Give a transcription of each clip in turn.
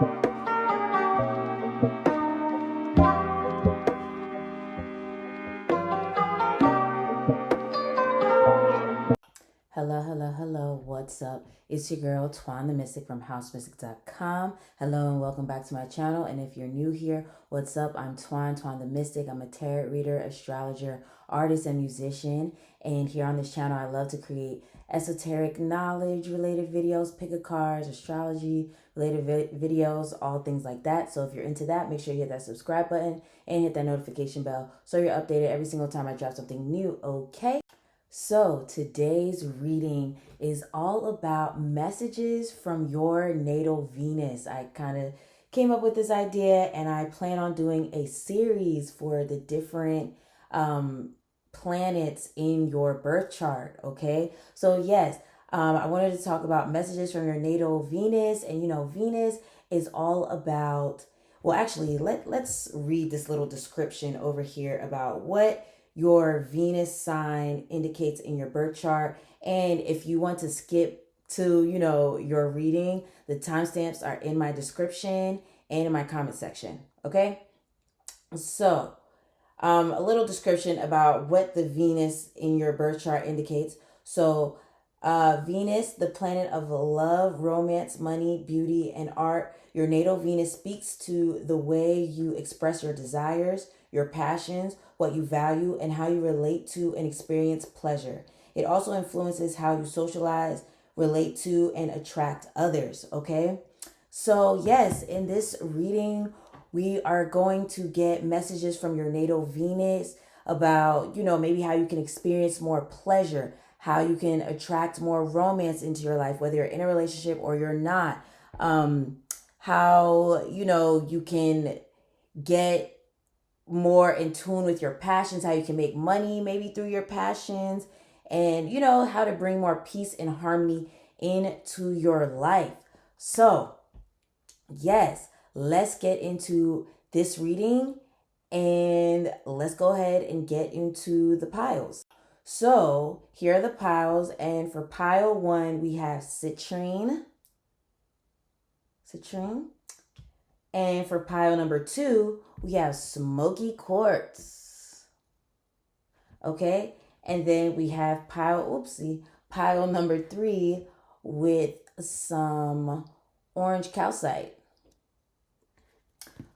Hello, what's up? It's your girl, Twan The Mystik from housemystic.com. Hello and welcome back to my channel. And if you're new here, what's up? I'm Twan The Mystik. I'm a tarot reader, astrologer, artist, and musician. And here on this channel, I love to create esoteric knowledge-related videos, pick a cards, astrology-related videos, all things like that. So if you're into that, make sure you hit that subscribe button and hit that notification bell so you're updated every single time I drop something new, okay? So today's reading is all about messages from your natal Venus. I kind of came up with this idea and I plan on doing a series for the different planets in your birth chart, okay? So yes, I wanted to talk about messages from your natal Venus. And Venus is all about, well, actually, let's read this little description over here about what your Venus sign indicates in your birth chart. And if you want to skip to, your reading, the timestamps are in my description and in my comment section. Okay. So, a little description about what the Venus in your birth chart indicates. So, Venus, the planet of love, romance, money, beauty, and art. Your natal Venus speaks to the way you express your desires, your passions, what you value, and how you relate to and experience pleasure. It also influences how you socialize, relate to, and attract others, okay? So yes, in this reading, we are going to get messages from your natal Venus about, maybe how you can experience more pleasure, how you can attract more romance into your life, whether you're in a relationship or you're not. How, you can get more in tune with your passions, how you can make money maybe through your passions, and how to bring more peace and harmony into your life. So yes, let's get into this reading and let's go ahead and get into the piles. So here are the piles, and for pile 1 we have citrine, and for pile number 2 we have smoky quartz. Okay, and then we have pile number 3 with some orange calcite.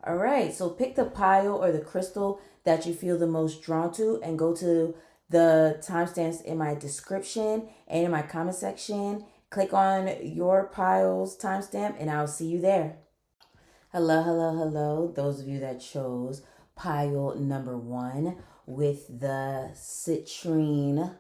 All right, so pick the pile or the crystal that you feel the most drawn to and go to the timestamps in my description and in my comment section. Click on your pile's timestamp and I'll see you there. Hello. Those of you that chose pile number 1 with the citrine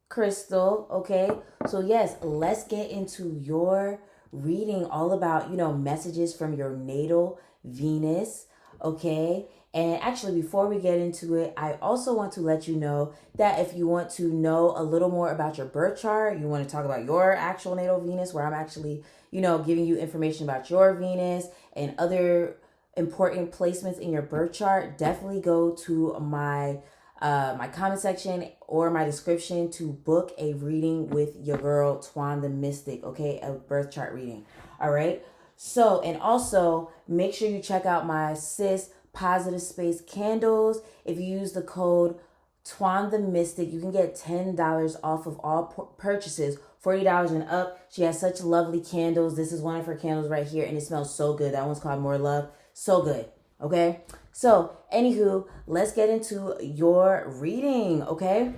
crystal, okay? So yes, let's get into your reading all about, messages from your natal Venus, okay? And actually, before we get into it, I also want to let you know that if you want to know a little more about your birth chart, you want to talk about your actual natal Venus, where I'm actually, giving you information about your Venus and other important placements in your birth chart, definitely go to my comment section or my description to book a reading with your girl Twan The Mystik, okay? A birth chart reading. All right. So, and also make sure you check out my sis Positive Space candles. If you use the code Twan The Mystik, you can get $10 off of all purchases, $40 and up. She has such lovely candles. This is one of her candles right here, and it smells so good. That one's called More Love. So good. Okay. So, anywho, let's get into your reading. Okay.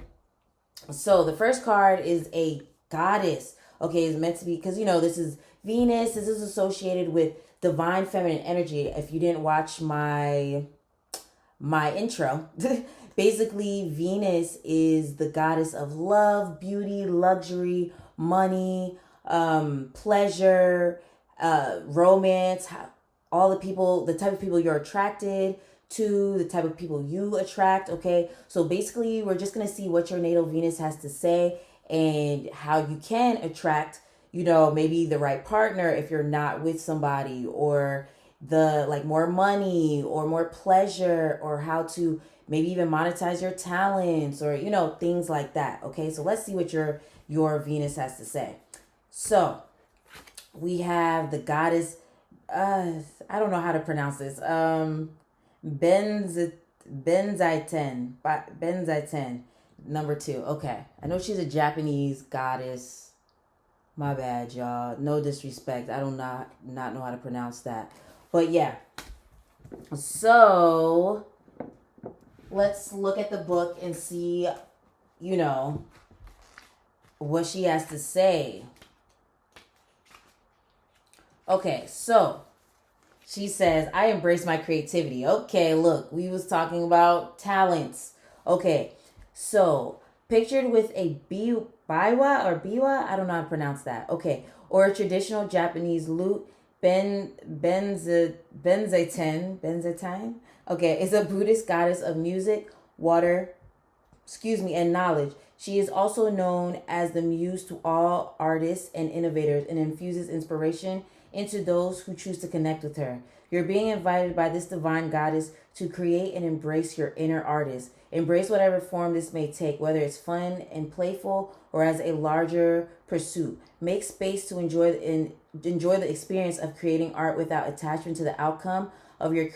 So the first card is a goddess. Okay, it's meant to be, because this is Venus. This is associated with divine feminine energy. If you didn't watch my intro, basically Venus is the goddess of love, beauty, luxury, money, pleasure, romance, all the type of people you're attracted to, the type of people you attract. Okay, so basically we're just going to see what your natal Venus has to say and how you can attract, maybe the right partner if you're not with somebody, or more money or more pleasure, or how to maybe even monetize your talents, or things like that. Okay, so let's see what your Venus has to say. So we have the goddess I don't know how to pronounce this. Benz Benzaiten. Benzaiten. Number 2. Okay. I know she's a Japanese goddess. My bad, y'all. No disrespect. I don't not know how to pronounce that. But yeah. So let's look at the book and see, what she has to say. Okay, so she says, I embrace my creativity. Okay, look, we was talking about talents. Okay, so pictured with a biwa or biwa, I don't know how to pronounce that. Okay, or a traditional Japanese lute, benzaiten. Okay, is a Buddhist goddess of music, water, and knowledge. She is also known as the muse to all artists and innovators and infuses inspiration into those who choose to connect with her. You're being invited by this divine goddess to create and embrace your inner artist. Embrace whatever form this may take, whether it's fun and playful or as a larger pursuit. Make space to enjoy the experience of creating art without attachment to the outcome of your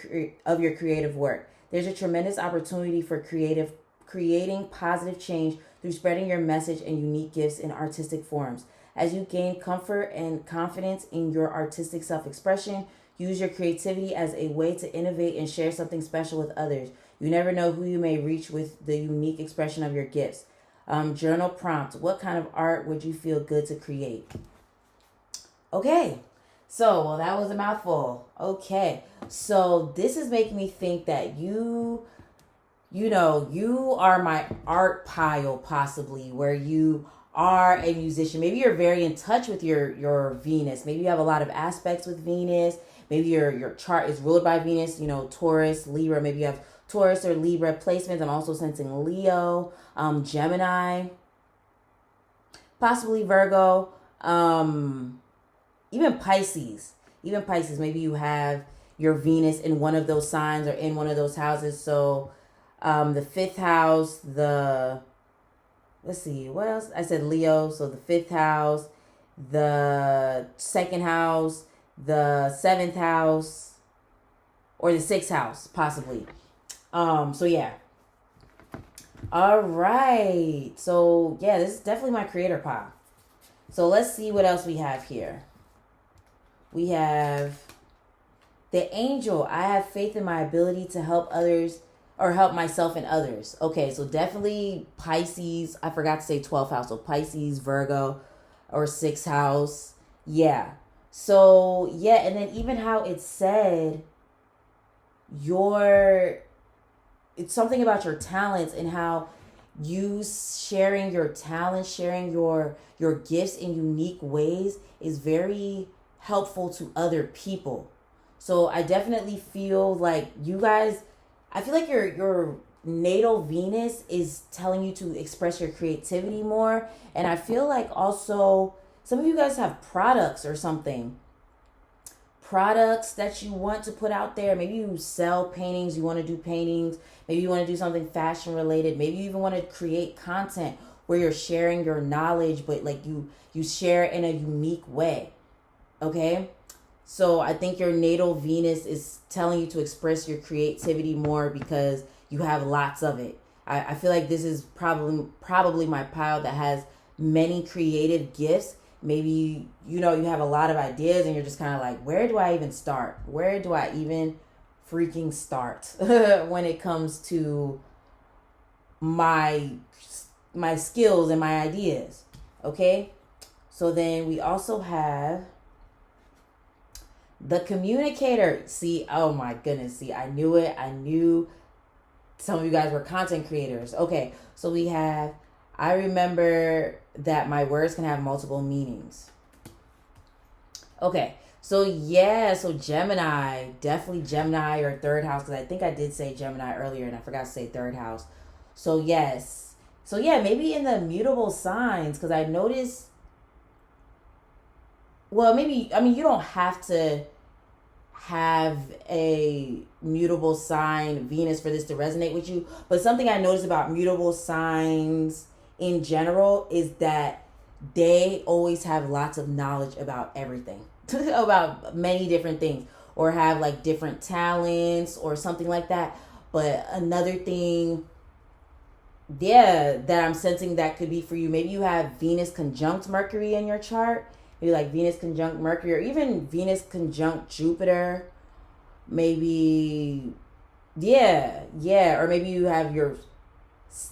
creative work. There's a tremendous opportunity for creating positive change through spreading your message and unique gifts in artistic forms. As you gain comfort and confidence in your artistic self-expression, use your creativity as a way to innovate and share something special with others. You never know who you may reach with the unique expression of your gifts. Journal prompt. What kind of art would you feel good to create? Okay. So, well, that was a mouthful. Okay. So, this is making me think that you are my art pile, possibly, where you are a musician. Maybe you're very in touch with your Venus. Maybe you have a lot of aspects with Venus. Maybe your chart is ruled by Venus, Taurus, Libra. Maybe you have Taurus or Libra placements. I'm also sensing Leo, Gemini, possibly Virgo, even Pisces. Maybe you have your Venus in one of those signs or in one of those houses. So the 5th house, let's see, what else? I said Leo, so the 5th house, the 2nd house, the 7th house, or the 6th house, possibly. So yeah. All right. So yeah, this is definitely my creator pile. So let's see what else we have here. We have the angel. I have faith in my ability to help others or help myself and others. Okay, so definitely Pisces. I forgot to say 12th house. So Pisces, Virgo, or 6th house. Yeah. So yeah, and then even how it said it's something about your talents and how you sharing your talents, sharing your gifts in unique ways is very helpful to other people. So I definitely feel like you guys, I feel like your natal Venus is telling you to express your creativity more. And I feel like also some of you guys have products or something. Products that you want to put out there. Maybe you sell paintings, you want to do paintings. Maybe you want to do something fashion related. Maybe you even want to create content where you're sharing your knowledge, but like you share in a unique way. Okay? So I think your natal Venus is telling you to express your creativity more because you have lots of it. I feel like this is probably my pile that has many creative gifts. Maybe, you have a lot of ideas and you're just kind of like, where do I even start? Where do I even freaking start when it comes to my skills and my ideas? Okay? So then we also have the communicator. See, oh my goodness. See, I knew it. I knew some of you guys were content creators. Okay, so we have, I remember that my words can have multiple meanings. Okay, so yeah, so Gemini, definitely Gemini or 3rd house, because I think I did say Gemini earlier and I forgot to say 3rd house. So yes. So yeah, maybe in the mutable signs, because I noticed, well, maybe, you don't have to have a mutable sign Venus for this to resonate with you, but something I noticed about mutable signs in general is that they always have lots of knowledge about everything. about many different things, or have like different talents or something like that. But another thing, yeah, that I'm sensing that could be for you, maybe you have Venus conjunct Mercury in your chart. Maybe like Venus conjunct Mercury, or even Venus conjunct Jupiter. Maybe, yeah, or maybe you have your,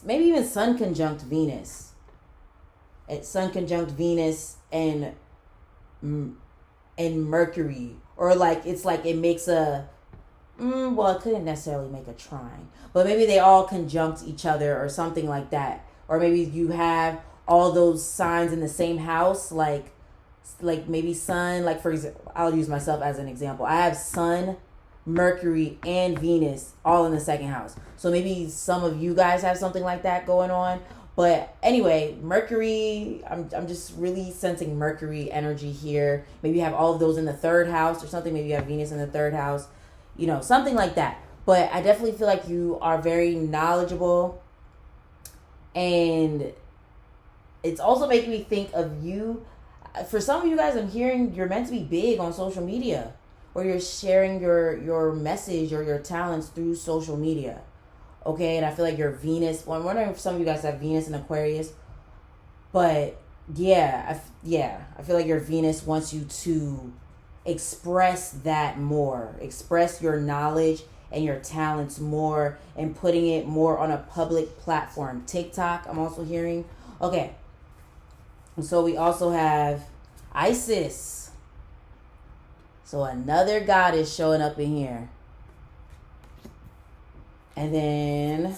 maybe even Sun conjunct Venus. It's Sun conjunct Venus and Mercury, or like it's like it makes a, well, it couldn't necessarily make a trine, but maybe they all conjunct each other or something like that. Or maybe you have all those signs in the same house, like maybe Sun, like for example, I'll use myself as an example. I have Sun, Mercury, and Venus all in the second house. So maybe some of you guys have something like that going on. But anyway, Mercury, I'm just really sensing Mercury energy here. Maybe you have all of those in the third house or something. Maybe you have Venus in the third house, something like that. But I definitely feel like you are very knowledgeable. And it's also making me think of you. For some of you guys, I'm hearing you're meant to be big on social media, or you're sharing your message or your talents through social media. Okay, and I feel like your Venus, well, I'm wondering if some of you guys have Venus in Aquarius. But yeah, I feel like your Venus wants you to express that more. Express your knowledge and your talents more, and putting it more on a public platform. TikTok, I'm also hearing. Okay, so we also have Isis. So another goddess showing up in here. And then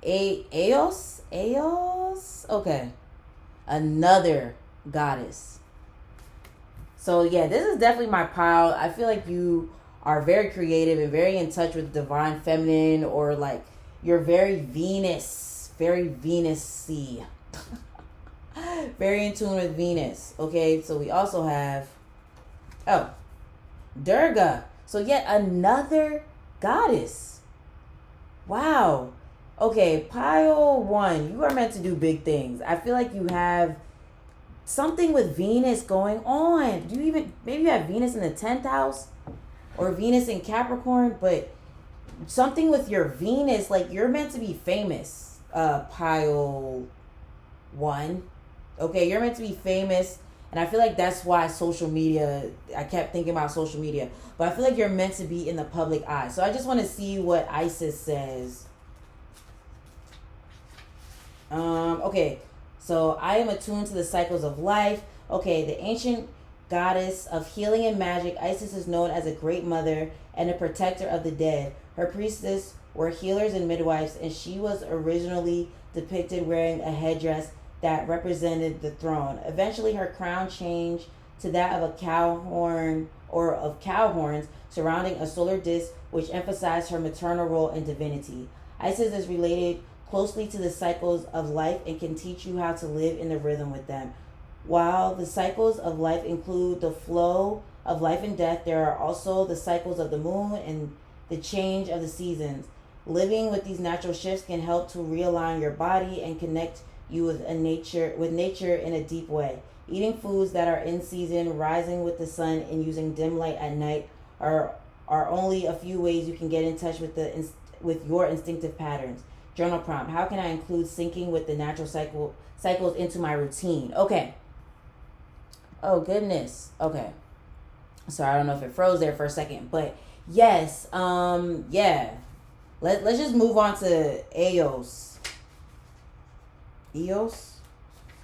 Eos. Okay. Another goddess. So yeah, this is definitely my pile. I feel like you are very creative and very in touch with divine feminine, or like you're very Venus, very Venus-y. Very in tune with Venus. Okay, so we also have, Durga. So yet another goddess. Wow. Okay, pile one. You are meant to do big things. I feel like you have something with Venus going on. Maybe you have Venus in the 10th house, or Venus in Capricorn, but something with your Venus, like you're meant to be famous. Pile one. Okay, you're meant to be famous. And I feel like that's why social media, I kept thinking about social media. But I feel like you're meant to be in the public eye. So I just want to see what Isis says. Okay, so I am attuned to the cycles of life. Okay, the ancient goddess of healing and magic, Isis is known as a great mother and a protector of the dead. Her priestess were healers and midwives, and she was originally depicted wearing a headdress that represented the throne. Eventually, her crown changed to that of a cow horn, or of cow horns surrounding a solar disk, which emphasized her maternal role in divinity. Isis is related closely to the cycles of life and can teach you how to live in the rhythm with them. While the cycles of life include the flow of life and death, there are also the cycles of the moon and the change of the seasons. Living with these natural shifts can help to realign your body and connect you with nature in a deep way. Eating foods that are in season, rising with the sun, and using dim light at night are only a few ways you can get in touch with your instinctive patterns. Journal prompt: how can I include syncing with the natural cycles into my routine? Okay. Oh goodness. Okay. Sorry, I don't know if it froze there for a second, but yes. Yeah. Let's just move on to Eos. Eos?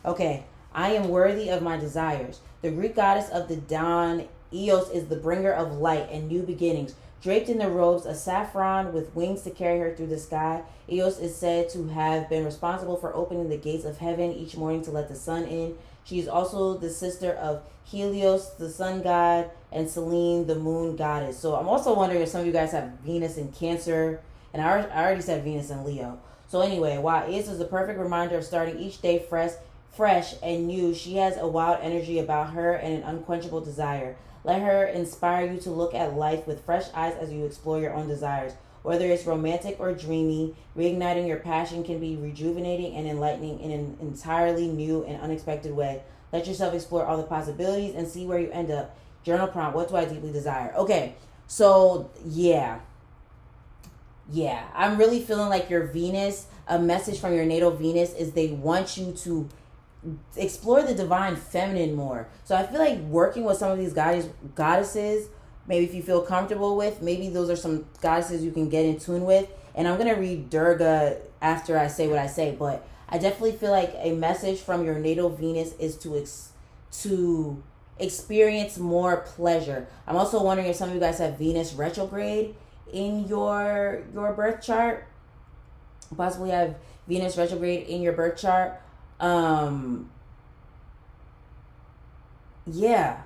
Okay. I am worthy of my desires. The Greek goddess of the dawn, Eos, is the bringer of light and new beginnings. Draped in the robes of saffron with wings to carry her through the sky, Eos is said to have been responsible for opening the gates of heaven each morning to let the sun in. She is also the sister of Helios, the sun god, and Selene, the moon goddess. So I'm also wondering if some of you guys have Venus in Cancer, and I already said Venus in Leo. So anyway, while Eos is the perfect reminder of starting each day fresh and new, she has a wild energy about her and an unquenchable desire. Let her inspire you to look at life with fresh eyes as you explore your own desires. Whether it's romantic or dreamy, reigniting your passion can be rejuvenating and enlightening in an entirely new and unexpected way. Let yourself explore all the possibilities and see where you end up. Journal prompt, what do I deeply desire? Okay, so yeah, I'm really feeling like your Venus, a message from your natal Venus is they want you to explore the divine feminine more. So I feel like working with some of these goddesses, maybe if you feel comfortable with, maybe those are some goddesses you can get in tune with. And I'm going to read Durga after I say what I say, but I definitely feel like a message from your natal Venus is to experience more pleasure. I'm also wondering if some of you guys have Venus retrograde in your birth chart. Possibly have Venus retrograde in your birth chart. Yeah,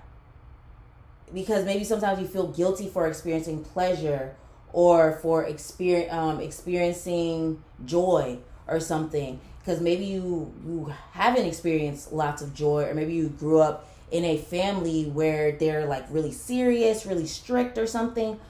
because maybe sometimes you feel guilty for experiencing pleasure or for experiencing joy or something, because maybe you haven't experienced lots of joy, or maybe you grew up in a family where they're like really serious, really strict or something.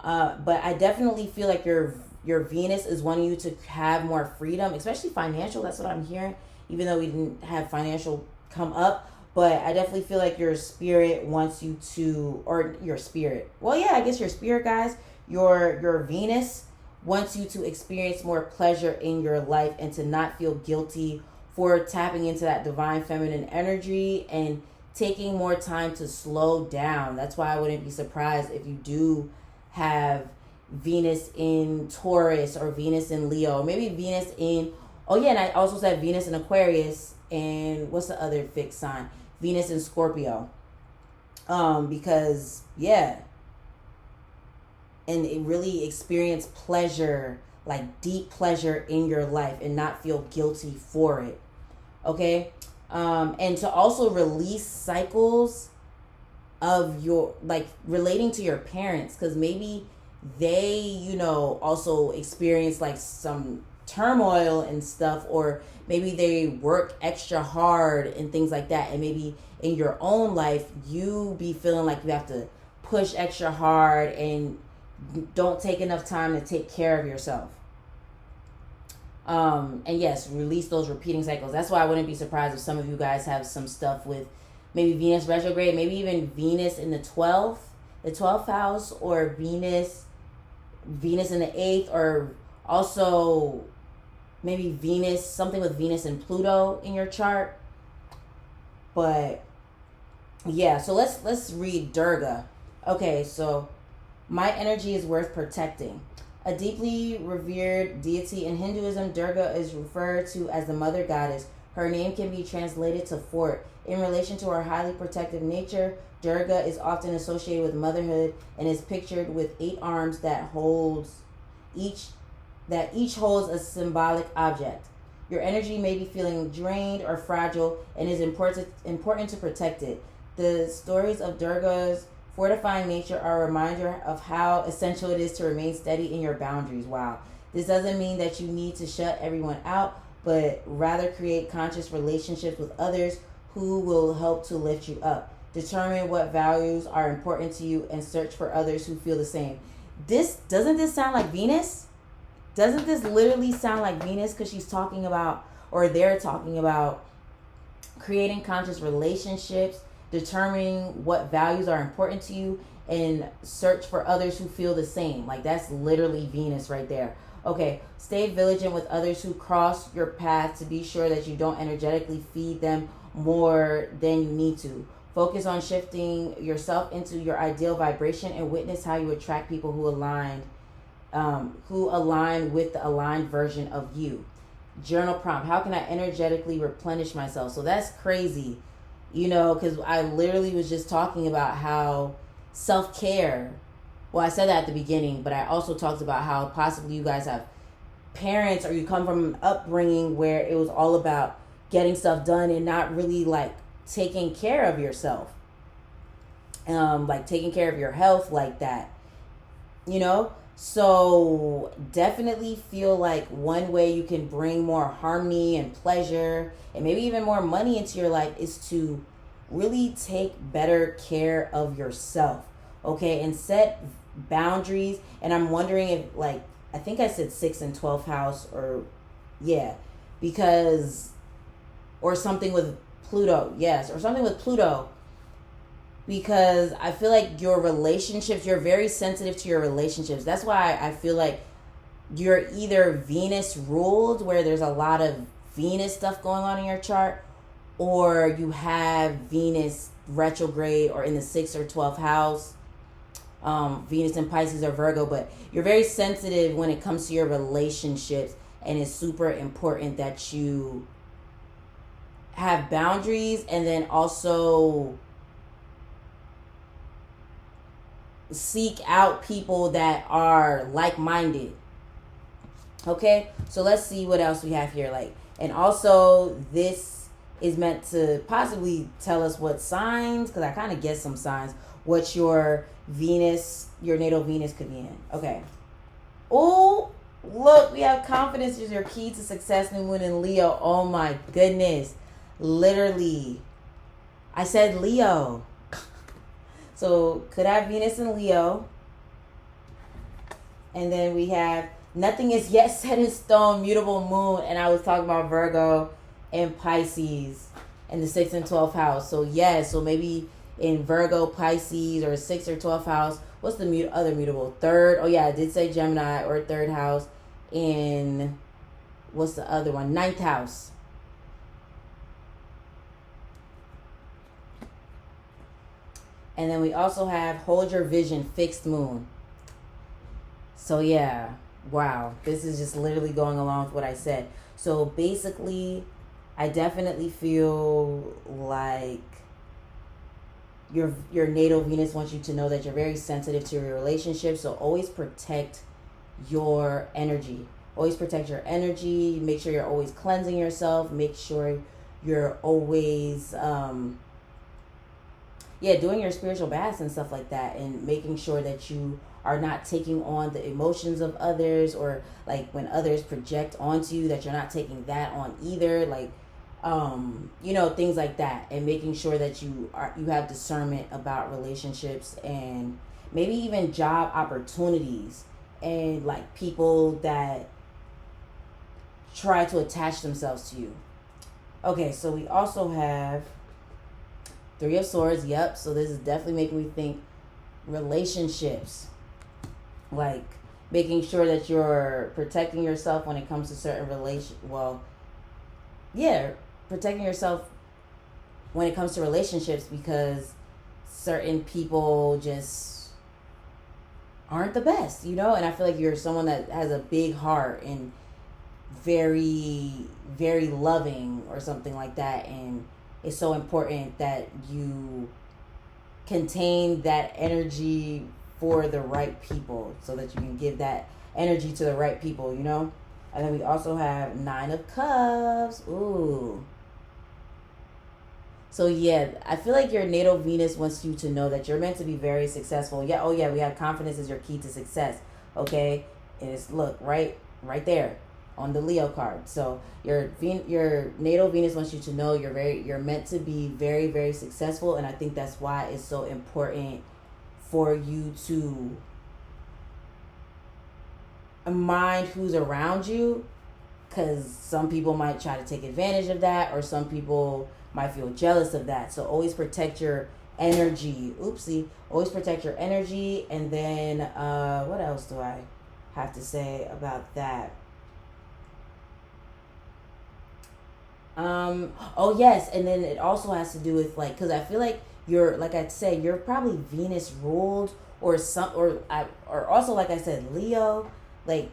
But I definitely feel like your Venus is wanting you to have more freedom, especially financial. That's what I'm hearing, even though we didn't have financial come up. But I definitely feel like your spirit wants you to, or your spirit. Well, yeah, I guess your spirit, guys. Your Venus wants you to experience more pleasure in your life and to not feel guilty for tapping into that divine feminine energy and taking more time to slow down. That's why I wouldn't be surprised if you do have Venus in Taurus or Venus in Leo, or maybe Venus in, oh yeah, and I also said Venus in Aquarius, and what's the other fixed sign? Venus in Scorpio. Because yeah, and it really experience pleasure, like deep pleasure in your life, and not feel guilty for it. Okay? And to also release cycles of your, like, relating to your parents, because maybe they, also experience like some turmoil and stuff, or maybe they work extra hard and things like that, and maybe in your own life you be feeling like you have to push extra hard and don't take enough time to take care of yourself. And yes, release those repeating cycles. That's why I wouldn't be surprised if some of you guys have some stuff with maybe Venus retrograde, maybe even Venus in the 12th house, or Venus in the 8th, or also maybe Venus, something with Venus and Pluto in your chart. But yeah, so let's read Durga. Okay, so my energy is worth protecting. A deeply revered deity in Hinduism, Durga is referred to as the mother goddess. Her name can be translated to fort. In relation to her highly protective nature, Durga is often associated with motherhood and is pictured with 8 arms that each holds a symbolic object. Your energy may be feeling drained or fragile, and is important to protect it. The stories of Durga's fortifying nature are a reminder of how essential it is to remain steady in your boundaries. Wow. This doesn't mean that you need to shut everyone out, but rather create conscious relationships with others who will help to lift you up. Determine what values are important to you and search for others who feel the same. Doesn't this sound like Venus? Doesn't this literally sound like Venus? Because she's talking about, or they're talking about, creating conscious relationships, determining what values are important to you, and search for others who feel the same. Like, that's literally Venus right there. Okay, stay vigilant with others who cross your path to be sure that you don't energetically feed them more than you need to. Focus on shifting yourself into your ideal vibration and witness how you attract people who align with the aligned version of you. Journal prompt: how can I energetically replenish myself? So that's crazy, because I literally was just talking about how self-care, well, I said that at the beginning, but I also talked about how possibly you guys have parents, or you come from an upbringing where it was all about getting stuff done and not really like taking care of yourself, like taking care of your health like that, so definitely feel like one way you can bring more harmony and pleasure and maybe even more money into your life is to really take better care of yourself, okay, and set boundaries. And I'm wondering if, like, I think I said 6th and 12th house, or yeah, because, or something with Pluto, yes, or something with Pluto. Because I feel like your relationships, you're very sensitive to your relationships. That's why I feel like you're either Venus ruled, where there's a lot of Venus stuff going on in your chart, or you have Venus retrograde or in the 6th or 12th house. Venus in Pisces or Virgo, but you're very sensitive when it comes to your relationships, and it's super important that you have boundaries, and then also seek out people that are like-minded. Okay, so let's see what else we have here. Like, and also this is meant to possibly tell us what signs, because I kind of guessed some signs, what your Venus, your natal Venus could be in. Okay. Oh, look, we have confidence is your key to success, new moon in Leo. Oh my goodness. Literally. I said Leo. So could have Venus in Leo. And then we have nothing is yet set in stone, mutable moon. And I was talking about Virgo and Pisces in the 6th and 12th house. So yeah, so maybe in Virgo, Pisces, or 6th or 12th house. What's the other mutable? Third. Oh yeah, I did say Gemini or 3rd house. In what's the other one? 9th house. And then we also have hold your vision, fixed moon. So yeah, wow. This is just literally going along with what I said. So basically, I definitely feel like your natal Venus wants you to know that you're very sensitive to your relationship. So always protect your energy. Always protect your energy. Make sure you're always cleansing yourself. Make sure you're always doing your spiritual baths and stuff like that, and making sure that you are not taking on the emotions of others, or like when others project onto you, that you're not taking that on either. Like things like that, and making sure that you have discernment about relationships, and maybe even job opportunities, and like people that try to attach themselves to you. Okay, so we also have 3 of Swords. Yep, so this is definitely making me think relationships, like making sure that you're protecting yourself when it comes to certain protecting yourself when it comes to relationships, because certain people just aren't the best, and I feel like you're someone that has a big heart and very, very loving or something like that, and it's so important that you contain that energy for the right people, so that you can give that energy to the right people, And then we also have 9 of Cups. Ooh. So yeah, I feel like your natal Venus wants you to know that you're meant to be very successful. Yeah, oh yeah, we have confidence is your key to success. Okay? And it's, look, right there on the Leo card. So your natal Venus wants you to know you're meant to be very, very successful, and I think that's why it's so important for you to mind who's around you, because some people might try to take advantage of that, or some people might feel jealous of that. So always protect your energy. Always protect your energy. And then what else do I have to say about that? Oh yes, and then it also has to do with, like, because I feel like you're, like I said, you're probably Venus ruled, or also, like I said, Leo. Like,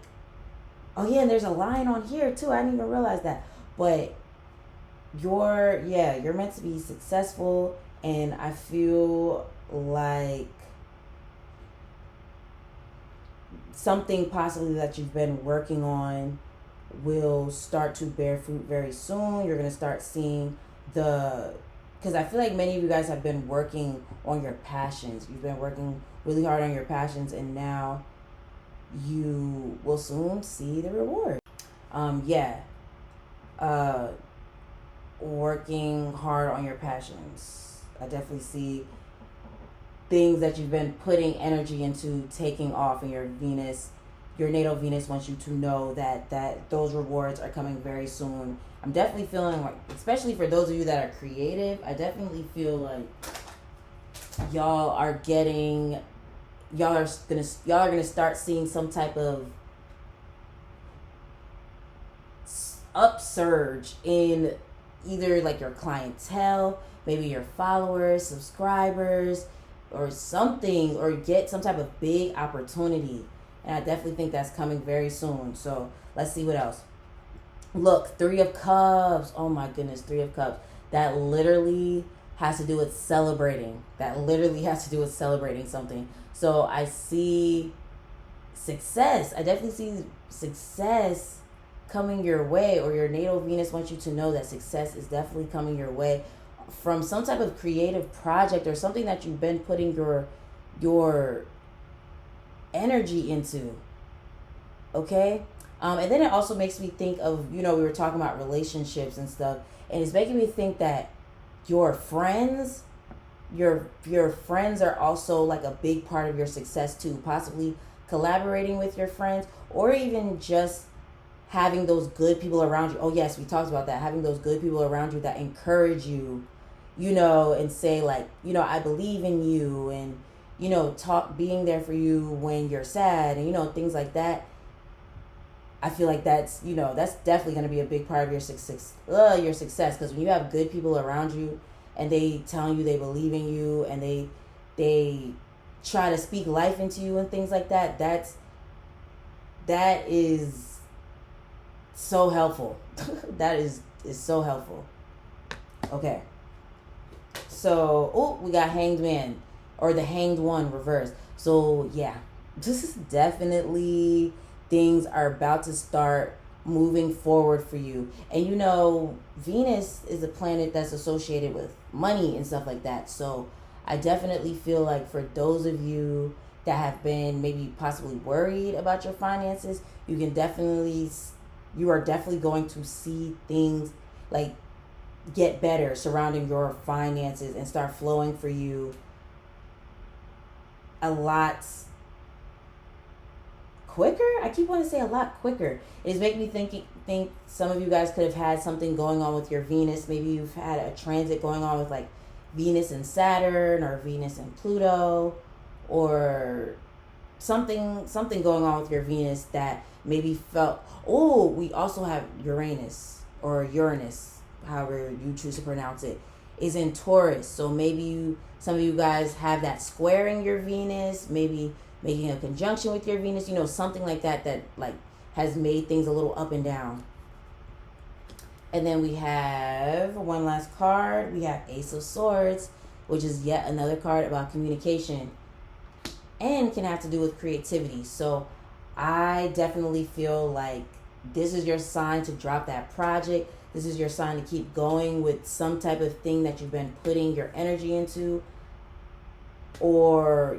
oh yeah, and there's a line on here too. I didn't even realize that. But you're meant to be successful, and I feel like something possibly that you've been working on will start to bear fruit very soon. You're going to start seeing because I feel like many of you guys have been working on your passions. You've been working really hard on your passions, and now you will soon see the reward. Working hard on your passions. I definitely see things that you've been putting energy into taking off in your Venus, your natal Venus wants you to know that those rewards are coming very soon. I'm definitely feeling like, especially for those of you that are creative, I definitely feel like y'all are gonna start seeing some type of upsurge in either like your clientele, maybe your followers, subscribers, or something, or get some type of big opportunity. And I definitely think that's coming very soon. So let's see what else. Look, 3 of Cups. Oh my goodness, 3 of Cups. That literally has to do with celebrating. That literally has to do with celebrating something. So I see success. I definitely see success coming your way, or your natal Venus wants you to know that success is definitely coming your way from some type of creative project or something that you've been putting your energy into. Okay? And then it also makes me think of, we were talking about relationships and stuff, and it's making me think that your friends, your friends are also like a big part of your success too. Possibly collaborating with your friends, or even just having those good people around you. Oh yes, we talked about that. Having those good people around you that encourage you, and say like, I believe in you, and being there for you when you're sad, and things like that. I feel like that's definitely going to be a big part of your success. Because when you have good people around you, and they telling you they believe in you, and they try to speak life into you and things like that, that is so helpful. That is so helpful. Okay. So, we got Hanged Man, or the Hanged One reversed. So, yeah. This is definitely, things are about to start moving forward for you. And Venus is a planet that's associated with money and stuff like that. So I definitely feel like for those of you that have been maybe possibly worried about your finances, you are definitely going to see things like get better surrounding your finances and start flowing for you a lot quicker. I keep wanting to say a lot quicker. It's making me think some of you guys could have had something going on with your Venus. Maybe you've had a transit going on with like Venus and Saturn, or Venus and Pluto, or something going on with your Venus that maybe felt. Oh, we also have Uranus, or Uranus, however you choose to pronounce it, is in Taurus. So maybe some of you guys have that squaring your Venus, maybe making a conjunction with your Venus, something like that like has made things a little up and down. And then we have one last card. We have Ace of Swords, which is yet another card about communication and can have to do with creativity. So I definitely feel like this is your sign to drop that project. This is your sign to keep going with some type of thing that you've been putting your energy into, or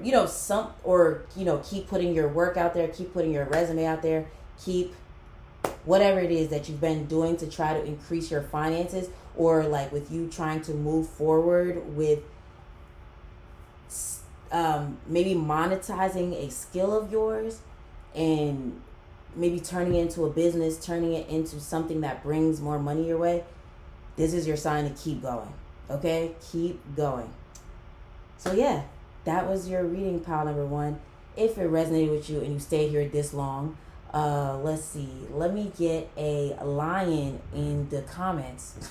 keep putting your work out there, keep putting your resume out there, keep whatever it is that you've been doing to try to increase your finances, or like with you trying to move forward with maybe monetizing a skill of yours, and maybe turning it into a business, turning it into something that brings more money your way. This is your sign to keep going. Okay? Keep going. So yeah, that was your reading, pile number 1. If it resonated with you and you stayed here this long, let's see. Let me get a lion in the comments.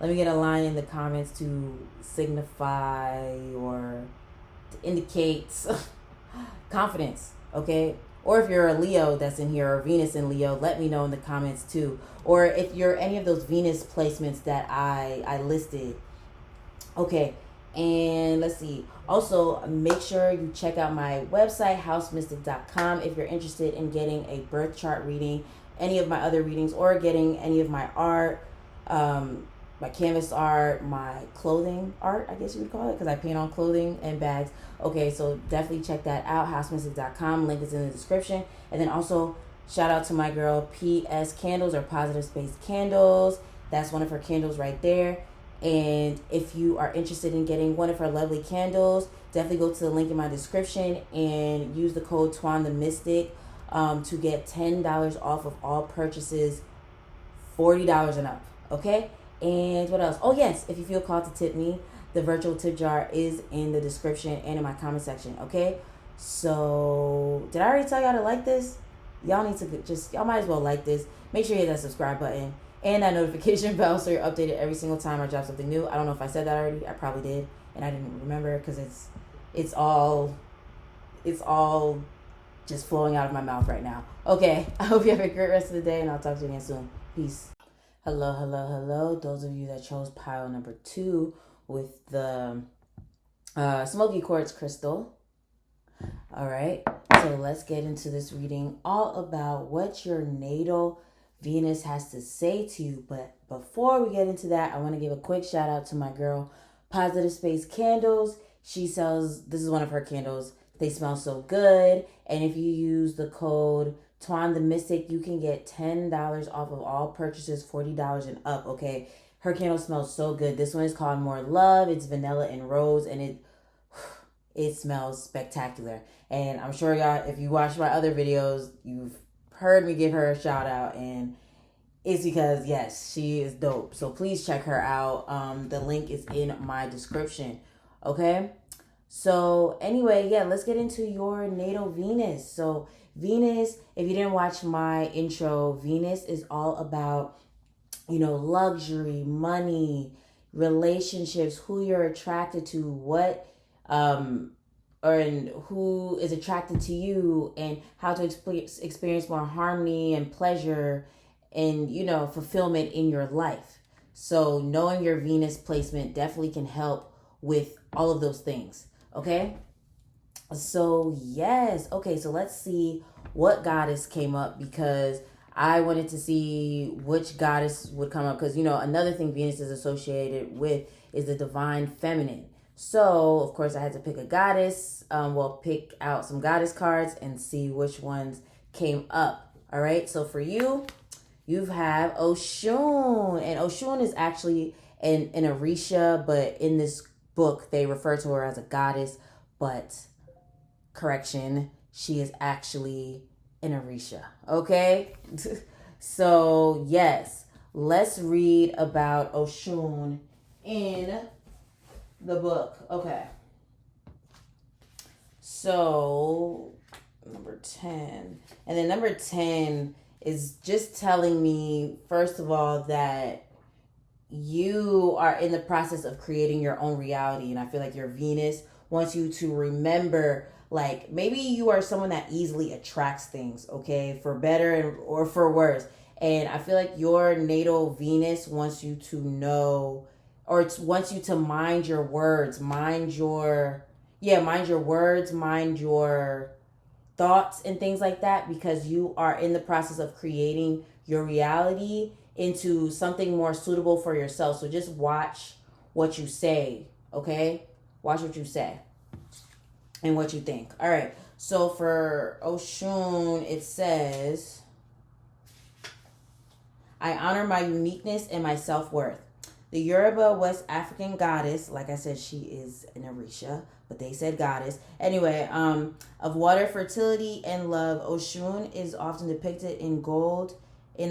Let me get a lion in the comments to signify or to indicate confidence, okay? Or if you're a Leo that's in here, or Venus in Leo, let me know in the comments too. Or if you're any of those Venus placements that I listed. Okay, and let's see. Also, make sure you check out my website, housemystik.com, if you're interested in getting a birth chart reading, any of my other readings, or getting any of my art, my canvas art, my clothing art, I guess you would call it, because I paint on clothing and bags. Okay, so definitely check that out, housemystik.com. Link is in the description. And then also, shout out to my girl, PS Candles, or Positive Space Candles. That's one of her candles right there. And if you are interested in getting one of her lovely candles, definitely go to the link in my description and use the code TWANTHEMYSTIK. to get $10 off of all purchases $40 and up. Okay? And what else? Oh, yes. If you feel called to tip me, the virtual tip jar is in the description and in my comment section. Okay? So, did I already tell y'all to like this? Y'all need to y'all might as well like this. Make sure you hit that subscribe button and that notification bell so you're updated every single time I drop something new. I don't know if I said that already. I probably did. And I didn't remember because it's all just flowing out of my mouth right now. Okay. I hope you have a great rest of the day and I'll talk to you again soon. Peace. Hello, hello, hello. Those of you that chose pile number 2 with the smoky quartz crystal. All right. So let's get into this reading all about what your natal Venus has to say to you. But before we get into that, I want to give a quick shout out to my girl, Positive Space Candles. She sells, this is one of her candles. They smell so good. And if you use the code Twan The Mystik, you can get $10 off of all purchases, $40 and up, okay? Her candle smells so good. This one is called More Love. It's vanilla and rose, and it smells spectacular. And I'm sure y'all, if you watch my other videos, you've heard me give her a shout out, and it's because, yes, she is dope. So please check her out. The link is in my description, okay? So anyway, yeah, let's get into your natal Venus. So Venus, if you didn't watch my intro, Venus is all about, luxury, money, relationships, who you're attracted to, what, and who is attracted to you, and how to experience more harmony and pleasure and, fulfillment in your life. So knowing your Venus placement definitely can help with all of those things. Okay? So, yes. Okay, so let's see what goddess came up, because I wanted to see which goddess would come up, because, another thing Venus is associated with is the divine feminine. So, of course, I had to pick a goddess. Pick out some goddess cards and see which ones came up. All right, so for you, you have Oshun. And Oshun is actually an Orisha, but in this book, they refer to her as a goddess, but correction, she is actually an Orisha, okay? So, yes, let's read about Oshun in the book. Okay. So, number 10. And then number 10 is just telling me, first of all, that you are in the process of creating your own reality. And I feel like your Venus wants you to remember, like, maybe you are someone that easily attracts things, okay, for better or for worse. And I feel like your natal Venus wants you to know, or it wants you to mind your words, mind your words, mind your thoughts and things like that, because you are in the process of creating your reality into something more suitable for yourself. So just watch what you say, okay? Watch what you say and what you think. All right. So for Oshun, it says, I honor my uniqueness and my self-worth. The Yoruba West African goddess, like I said, she is an Orisha, but they said goddess. Anyway, of water, fertility, and love, Oshun is often depicted in gold or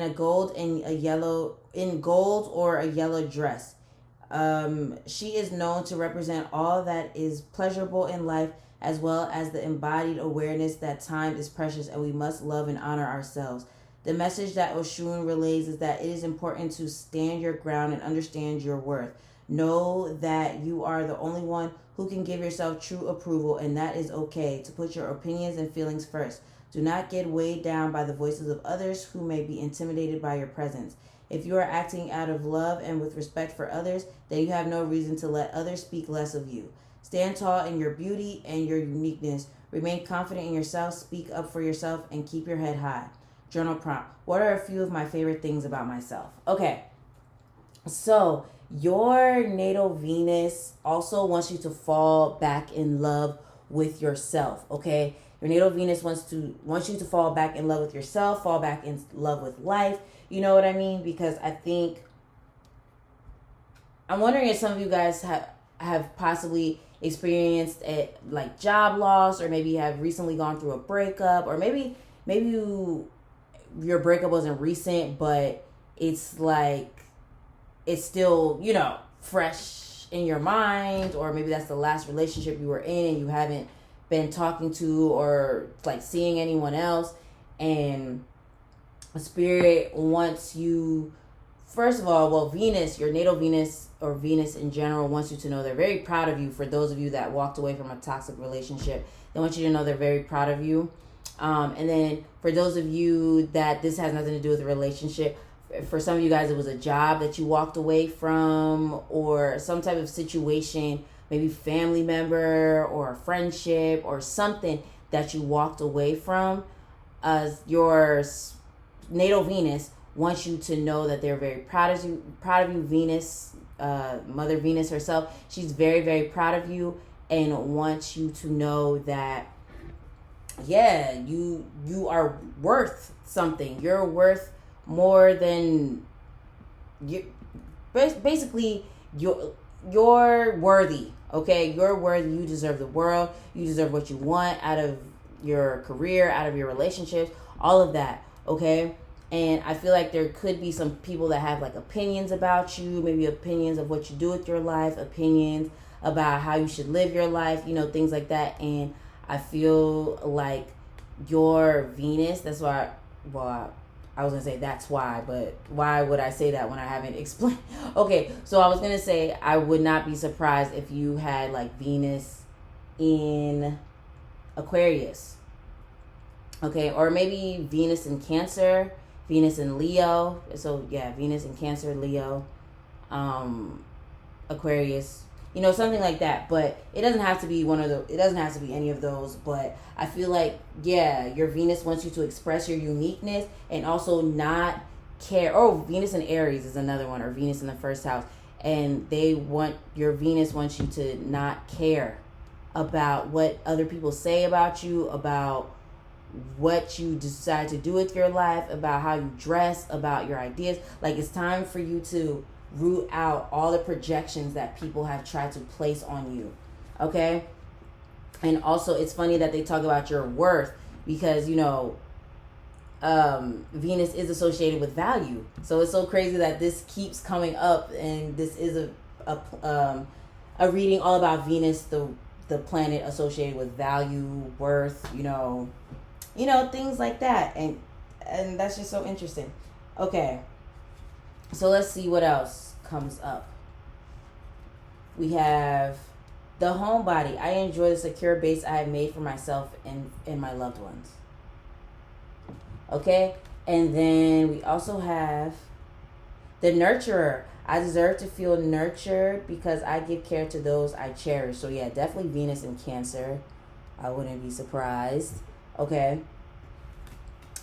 a yellow dress. She is known to represent all that is pleasurable in life, as well as the embodied awareness that time is precious and we must love and honor ourselves. The message that Oshun relays is that it is important to stand your ground and understand your worth. Know that you are the only one who can give yourself true approval, and that is okay to put your opinions and feelings first. Do not get weighed down by the voices of others who may be intimidated by your presence. If you are acting out of love and with respect for others, then you have no reason to let others speak less of you. Stand tall in your beauty and your uniqueness. Remain confident in yourself, speak up for yourself, and keep your head high. Journal prompt. What are a few of my favorite things about myself? Okay, so your natal Venus also wants you to fall back in love with yourself, okay? Your natal Venus wants you to fall back in love with yourself, fall back in love with life. You know what I mean? Because I'm wondering if some of you guys have possibly experienced like job loss, or maybe have recently gone through a breakup, or maybe maybe your breakup wasn't recent, but it's like it's still, fresh in your mind, or maybe that's the last relationship you were in and you haven't been talking to or like seeing anyone else, and Spirit wants you, first of all, well, Venus, your natal Venus, or Venus in general, wants you to know they're very proud of you. For those of you that walked away from a toxic relationship, they want you to know they're very proud of you. And then for those of you that this has nothing to do with a relationship, for some of you guys, it was a job that you walked away from, or some type of situation, maybe family member or a friendship or something that you walked away from. Your natal Venus wants you to know that they're very proud of you. Venus, Mother Venus herself, she's very, very proud of you and wants you to know that, yeah, you are worth something. You're worth more than you. Basically, you're worthy. Okay, you're worthy. You deserve the world. You deserve what you want out of your career, out of your relationships, all of that. Okay. And I feel like there could be some people that have like opinions about you, maybe opinions of what you do with your life, opinions about how you should live your life, things like that. And I feel like your Venus, that's why, well, I was going to say that's why, but why would I say that when I haven't explained? Okay, so I was going to say I would not be surprised if you had like Venus in Aquarius. Okay, or maybe Venus in Cancer, Venus in Leo. So yeah, Venus in Cancer, Leo, Aquarius, something like that. But it doesn't have to be it doesn't have to be any of those. But I feel like, yeah, your Venus wants you to express your uniqueness and also not care. Oh, Venus in Aries is another one, or Venus in the first house. And your Venus wants you to not care about what other people say about you, about what you decide to do with your life, about how you dress, about your ideas. Like, it's time for you to root out all the projections that people have tried to place on you. Okay? And also, it's funny that they talk about your worth because, Venus is associated with value. So it's so crazy that this keeps coming up, and this is a reading all about Venus, the planet associated with value, worth, things like that. And that's just so interesting. Okay. So let's see what else comes up. We have the homebody. I enjoy the secure base I have made for myself and my loved ones. Okay. And then we also have the nurturer. I deserve to feel nurtured because I give care to those I cherish. So yeah, definitely Venus in Cancer. I wouldn't be surprised. Okay.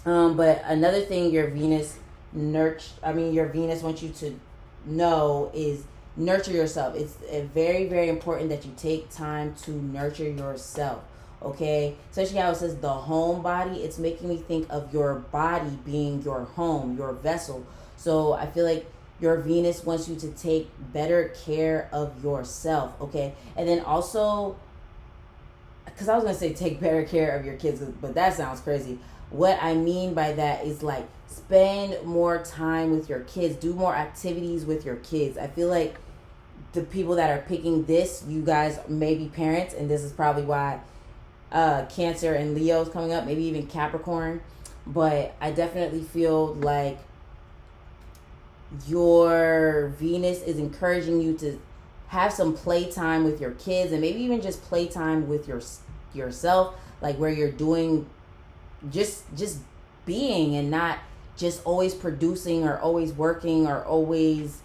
But another thing your Venus wants you to know is nurture yourself. It's very, very important that you take time to nurture yourself. Okay, especially how it says the home body. It's making me think of your body being your home, your vessel. So I feel like your Venus wants you to take better care of yourself. Okay, and then also, because I was gonna say take better care of your kids, but that sounds crazy. What I mean by that is like spend more time with your kids, do more activities with your kids. I feel like the people that are picking this, you guys may be parents, and this is probably why Cancer and Leo is coming up, maybe even Capricorn. But I definitely feel like your Venus is encouraging you to have some playtime with your kids, and maybe even just playtime with yourself, like where you're doing just being and not just always producing or always working or always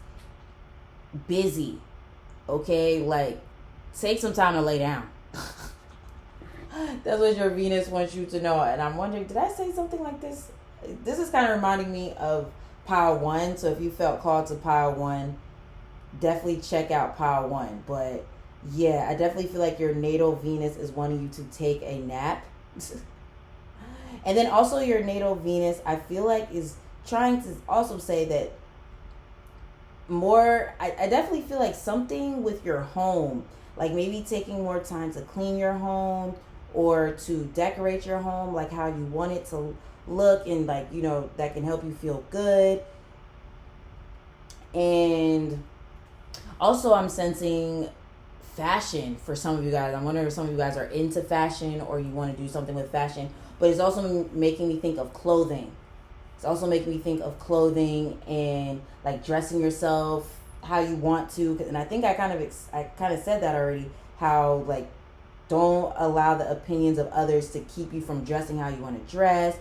busy. Okay, like take some time to lay down. That's what your Venus wants you to know. And I'm wondering, did I say something like this? This is kind of reminding me of Pile 1. So if you felt called to Pile 1, definitely check out Pile 1. But yeah, I definitely feel like your natal Venus is wanting you to take a nap. And then also your natal Venus, I feel like, is trying to also say that more, I definitely feel like something with your home, like maybe taking more time to clean your home, or to decorate your home like how you want it to look, and like, you know, that can help you feel good. And also I'm sensing fashion for some of you guys. I'm wondering if some of you guys are into fashion or you want to do something with fashion, but it's also making me think of clothing. It's also making me think of clothing and like dressing yourself how you want to. And I think I kind of said that already, how like don't allow the opinions of others to keep you from dressing how you want to dress,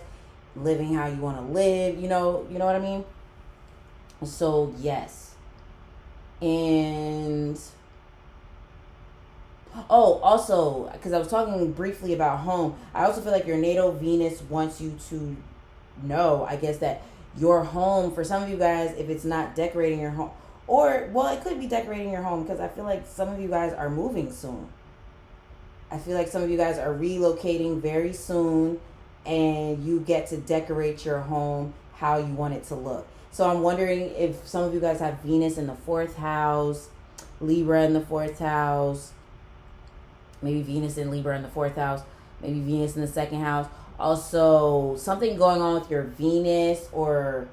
living how you want to live, you know what I mean? So yes. And oh, also, because I was talking briefly about home, I also feel like your natal Venus wants you to know, I guess, that your home, for some of you guys, if it's not decorating your home, or, well, it could be decorating your home, because I feel like some of you guys are moving soon. I feel like some of you guys are relocating very soon, and you get to decorate your home how you want it to look. So I'm wondering if some of you guys have Venus in the 4th house, Libra in the 4th house, maybe Venus in Libra in the 4th house, maybe Venus in the 2nd house. Also, something going on with your Venus, or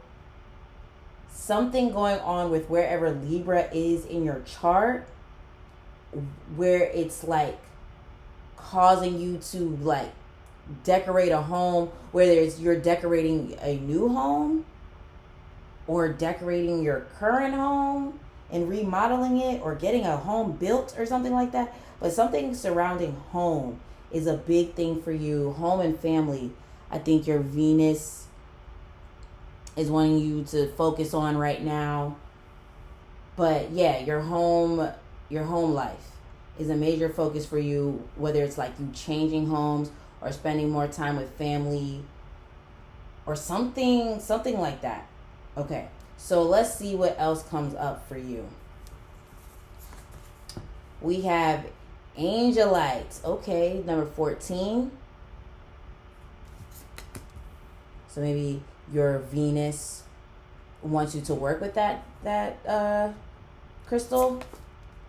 something going on with wherever Libra is in your chart, where it's like causing you to like decorate a home, whether it's you're decorating a new home or decorating your current home and remodeling it, or getting a home built or something like that. But something surrounding home is a big thing for you. Home and family, I think your Venus is wanting you to focus on right now. But yeah, your home life is a major focus for you, whether it's like you changing homes or spending more time with family or something like that. Okay, so let's see what else comes up for you. We have Angelites. Okay, number 14. So maybe your Venus wants you to work with that crystal.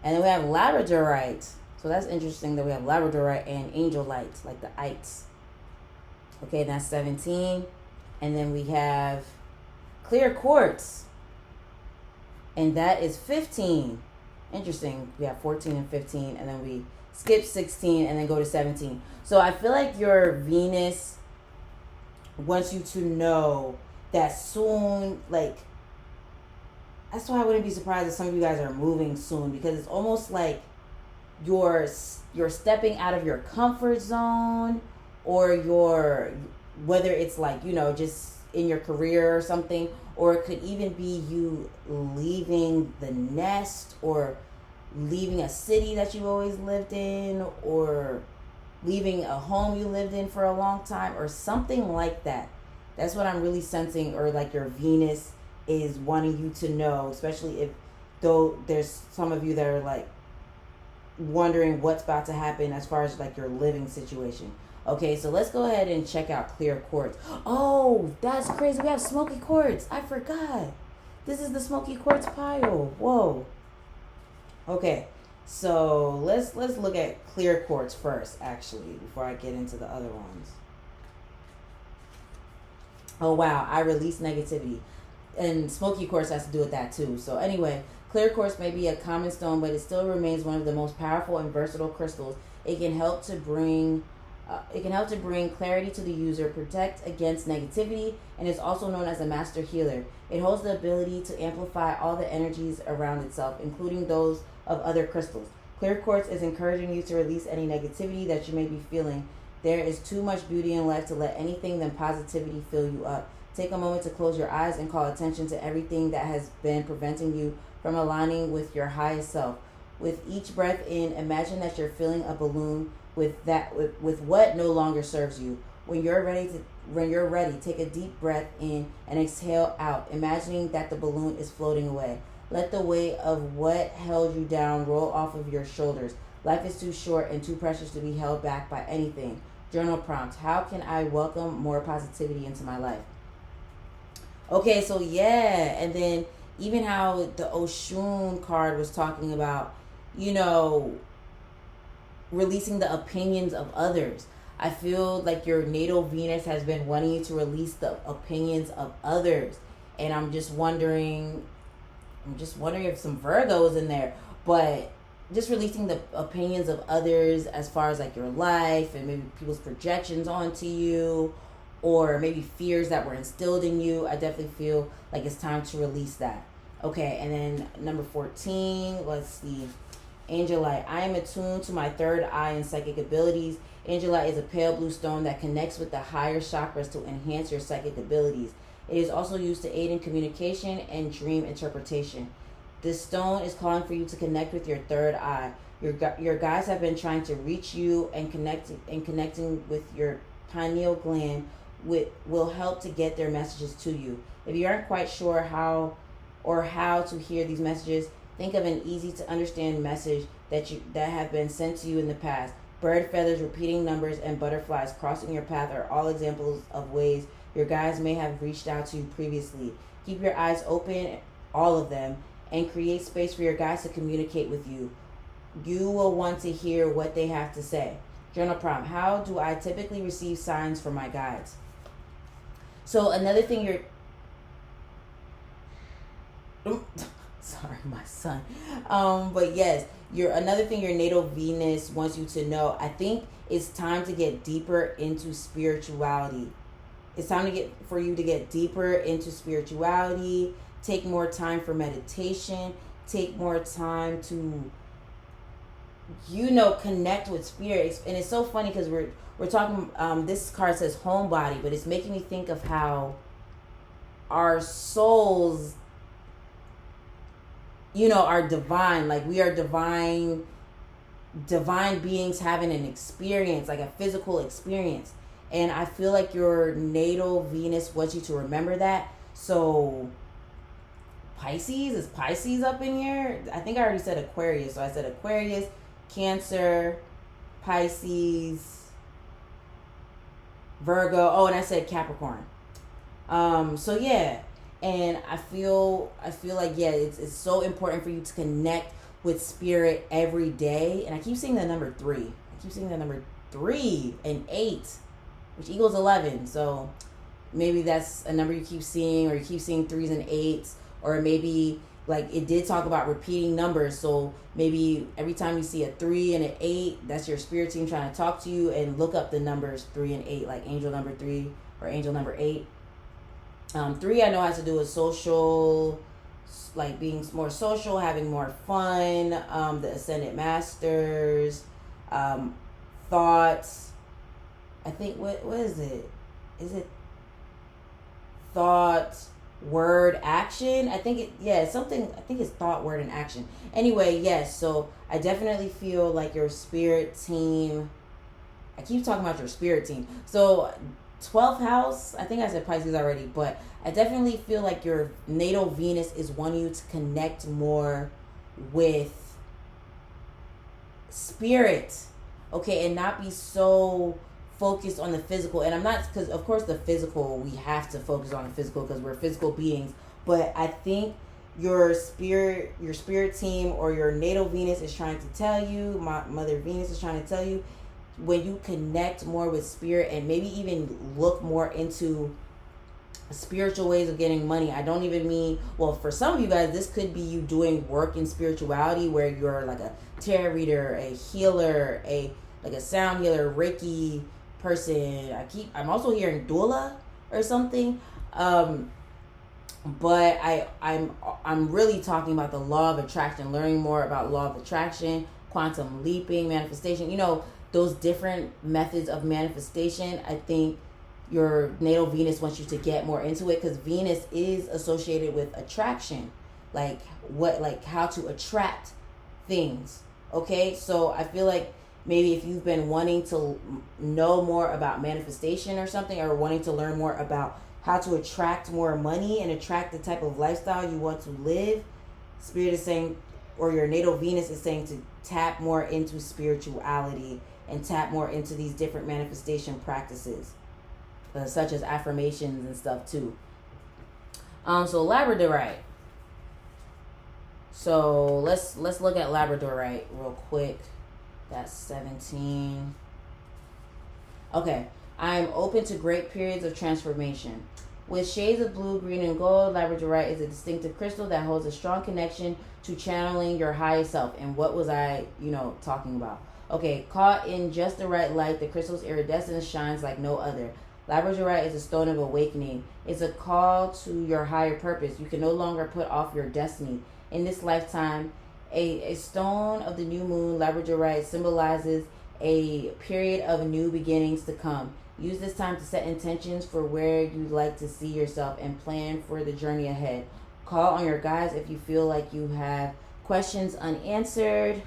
And then we have Labradorite. So that's interesting that we have Labradorite and Angelite, like the ites. Okay, that's 17. And then we have Clear Quartz. And that is 15. Interesting. We have 14 and 15. And then we skip 16 and then go to 17. So I feel like your Venus wants you to know that soon, like, that's why I wouldn't be surprised if some of you guys are moving soon, because it's almost like you're stepping out of your comfort zone, or whether it's like, you know, just in your career or something, or it could even be you leaving the nest, or leaving a city that you've always lived in, or leaving a home you lived in for a long time, or something like that. That's what I'm really sensing, or like your Venus is wanting you to know, especially if, though there's some of you that are like wondering what's about to happen as far as like your living situation. Okay, so let's go ahead and check out Clear Quartz. Oh, that's crazy. We have Smoky Quartz. I forgot. This is the Smoky Quartz pile. Whoa. Okay, so let's look at Clear Quartz first, actually, before I get into the other ones. Oh, wow. I release negativity. And Smoky Quartz has to do with that, too. So anyway, Clear Quartz may be a common stone, but it still remains one of the most powerful and versatile crystals. It can help to bring clarity to the user, protect against negativity, and is also known as a master healer. It holds the ability to amplify all the energies around itself, including those of other crystals. Clear Quartz is encouraging you to release any negativity that you may be feeling. There is too much beauty in life to let anything than positivity fill you up. Take a moment to close your eyes and call attention to everything that has been preventing you from aligning with your highest self. With each breath in, imagine that you're filling a balloon with what no longer serves you. When you're ready, take a deep breath in and exhale out, imagining that the balloon is floating away. Let the weight of what held you down roll off of your shoulders. Life is too short and too precious to be held back by anything. Journal prompt: how can I welcome more positivity into my life? Okay, so yeah, and then even how the Oshun card was talking about, releasing the opinions of others. I feel like your natal Venus has been wanting you to release the opinions of others. And I'm just wondering if some Virgos in there, but just releasing the opinions of others as far as like your life and maybe people's projections onto you, or maybe fears that were instilled in you. I definitely feel like it's time to release that. Okay, and then number 14, let's see. Angelite. I am attuned to my third eye and psychic abilities. Angelite is a pale blue stone that connects with the higher chakras to enhance your psychic abilities. It is also used to aid in communication and dream interpretation. This stone is calling for you to connect with your third eye. Your guides have been trying to reach you, and connecting with your pineal gland will help to get their messages to you. If you aren't quite sure how to hear these messages, think of an easy to understand message that have been sent to you in the past. Bird feathers, repeating numbers, and butterflies crossing your path are all examples of ways your guides may have reached out to you previously. Keep your eyes open, all of them, and create space for your guides to communicate with you. You will want to hear what they have to say. Journal prompt: how do I typically receive signs from my guides? So another thing sorry, my son. But yes, another thing your natal Venus wants you to know. I think it's time to get deeper into spirituality. It's time for you to get deeper into spirituality. Take more time for meditation. Take more time to, connect with spirit. And it's so funny because we're talking. This card says homebody, but it's making me think of how our souls, are divine. Like, we are divine beings having an experience, like a physical experience. And I feel like your natal Venus wants you to remember that. So Pisces, is Pisces up in here? I think I already said Aquarius. So I said Aquarius, Cancer, Pisces, Virgo. Oh, and I said Capricorn. So yeah. And I feel like, yeah, it's so important for you to connect with spirit every day. And I keep seeing the number 3. I keep seeing the number 3 and 8, which equals 11. So maybe that's a number you keep seeing, or you keep seeing 3s and 8s, or maybe like it did talk about repeating numbers. So maybe every time you see a 3 and an 8, that's your spirit team trying to talk to you, and look up the numbers 3 and 8, like angel number 3 or angel number 8. 3 I know has to do with social, like being more social, having more fun, the ascended masters, thoughts. I think, what is it? Is it thought, word, action? I think something. I think it's thought, word, and action. Anyway, yes. So I definitely feel like your spirit team. I keep talking about your spirit team. So 12th house, I think I said Pisces already, but I definitely feel like your natal Venus is wanting you to connect more with spirit, okay, and not be so focused on the physical. And I'm not, because of course the physical, we have to focus on the physical because we're physical beings, but I think your spirit team or your natal Venus is trying to tell you, Mother Venus is trying to tell you, when you connect more with spirit and maybe even look more into spiritual ways of getting money. I don't even mean, well, for some of you guys, this could be you doing work in spirituality where you're like a tarot reader, a healer, like a sound healer, Reiki person. I'm also hearing doula or something. But I'm really talking about the law of attraction, learning more about law of attraction, quantum leaping, manifestation, those different methods of manifestation. I think your natal Venus wants you to get more into it, because Venus is associated with attraction, like how to attract things. Okay, so I feel like maybe if you've been wanting to know more about manifestation or something, or wanting to learn more about how to attract more money and attract the type of lifestyle you want to live, Spirit is saying, or your natal Venus is saying, to tap more into spirituality and tap more into these different manifestation practices, such as affirmations and stuff too. So Labradorite. So let's look at Labradorite real quick. That's 17. Okay. I am open to great periods of transformation. With shades of blue, green, and gold, labradorite is a distinctive crystal that holds a strong connection to channeling your highest self. And what was I, talking about? Okay, caught in just the right light, the crystal's iridescence shines like no other. Labradorite is a stone of awakening. It's a call to your higher purpose. You can no longer put off your destiny. In this lifetime, a stone of the new moon, labradorite, symbolizes a period of new beginnings to come. Use this time to set intentions for where you'd like to see yourself and plan for the journey ahead. Call on your guides if you feel like you have questions unanswered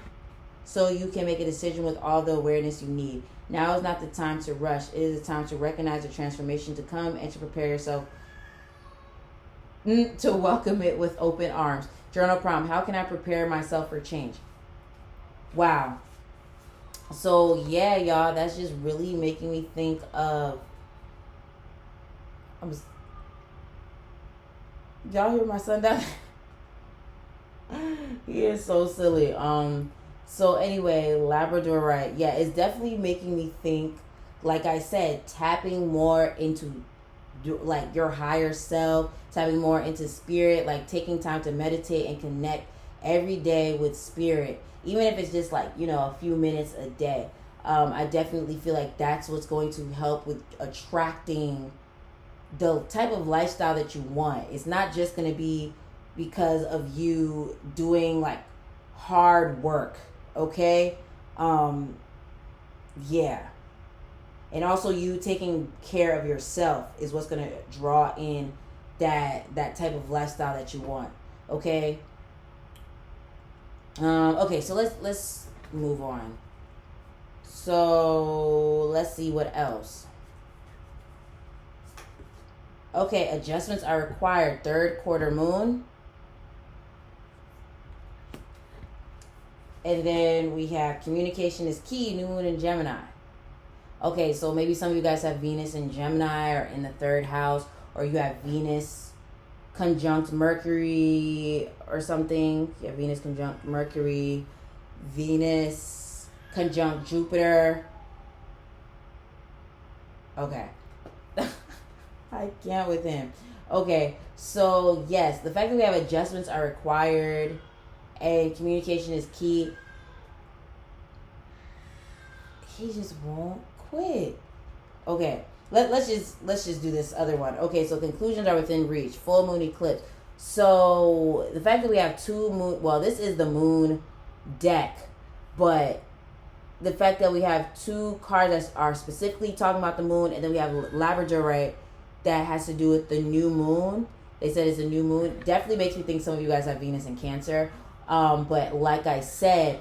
so you can make a decision with all the awareness you need. Now is not the time to rush. It is the time to recognize the transformation to come and to prepare yourself to welcome it with open arms. Journal prompt: how can I prepare myself for change? Wow. So yeah, y'all, that's just really making me think of. Y'all hear my son down? He is so silly. So anyway, labradorite, yeah, it's definitely making me think. Like I said, tapping more into like your higher self, tapping more into spirit, like taking time to meditate and connect every day with spirit, even if it's just like a few minutes a day. I definitely feel like that's what's going to help with attracting the type of lifestyle that you want. It's not just going to be because of you doing like hard work, okay? Yeah. And also you taking care of yourself is what's going to draw in that type of lifestyle that you want, okay? Okay, so let's move on. So let's see what else. Okay, adjustments are required. Third quarter moon. And then we have communication is key, new moon in Gemini. Okay, so maybe some of you guys have Venus in Gemini or in the third house, or you have Venus conjunct Mercury or something. You have Venus conjunct Mercury, Venus conjunct Jupiter. Okay. I can't with him. Okay, so yes, the fact that we have adjustments are required and communication is key. He just won't quit. Okay, let's just do this other one. Okay, so conclusions are within reach. Full moon eclipse. So the fact that we have two moon, well, this is the moon deck, but the fact that we have two cards that are specifically talking about the moon, and then we have labradorite that has to do with the new moon. They said it's a new moon. Definitely makes me think some of you guys have Venus in Cancer. But like I said,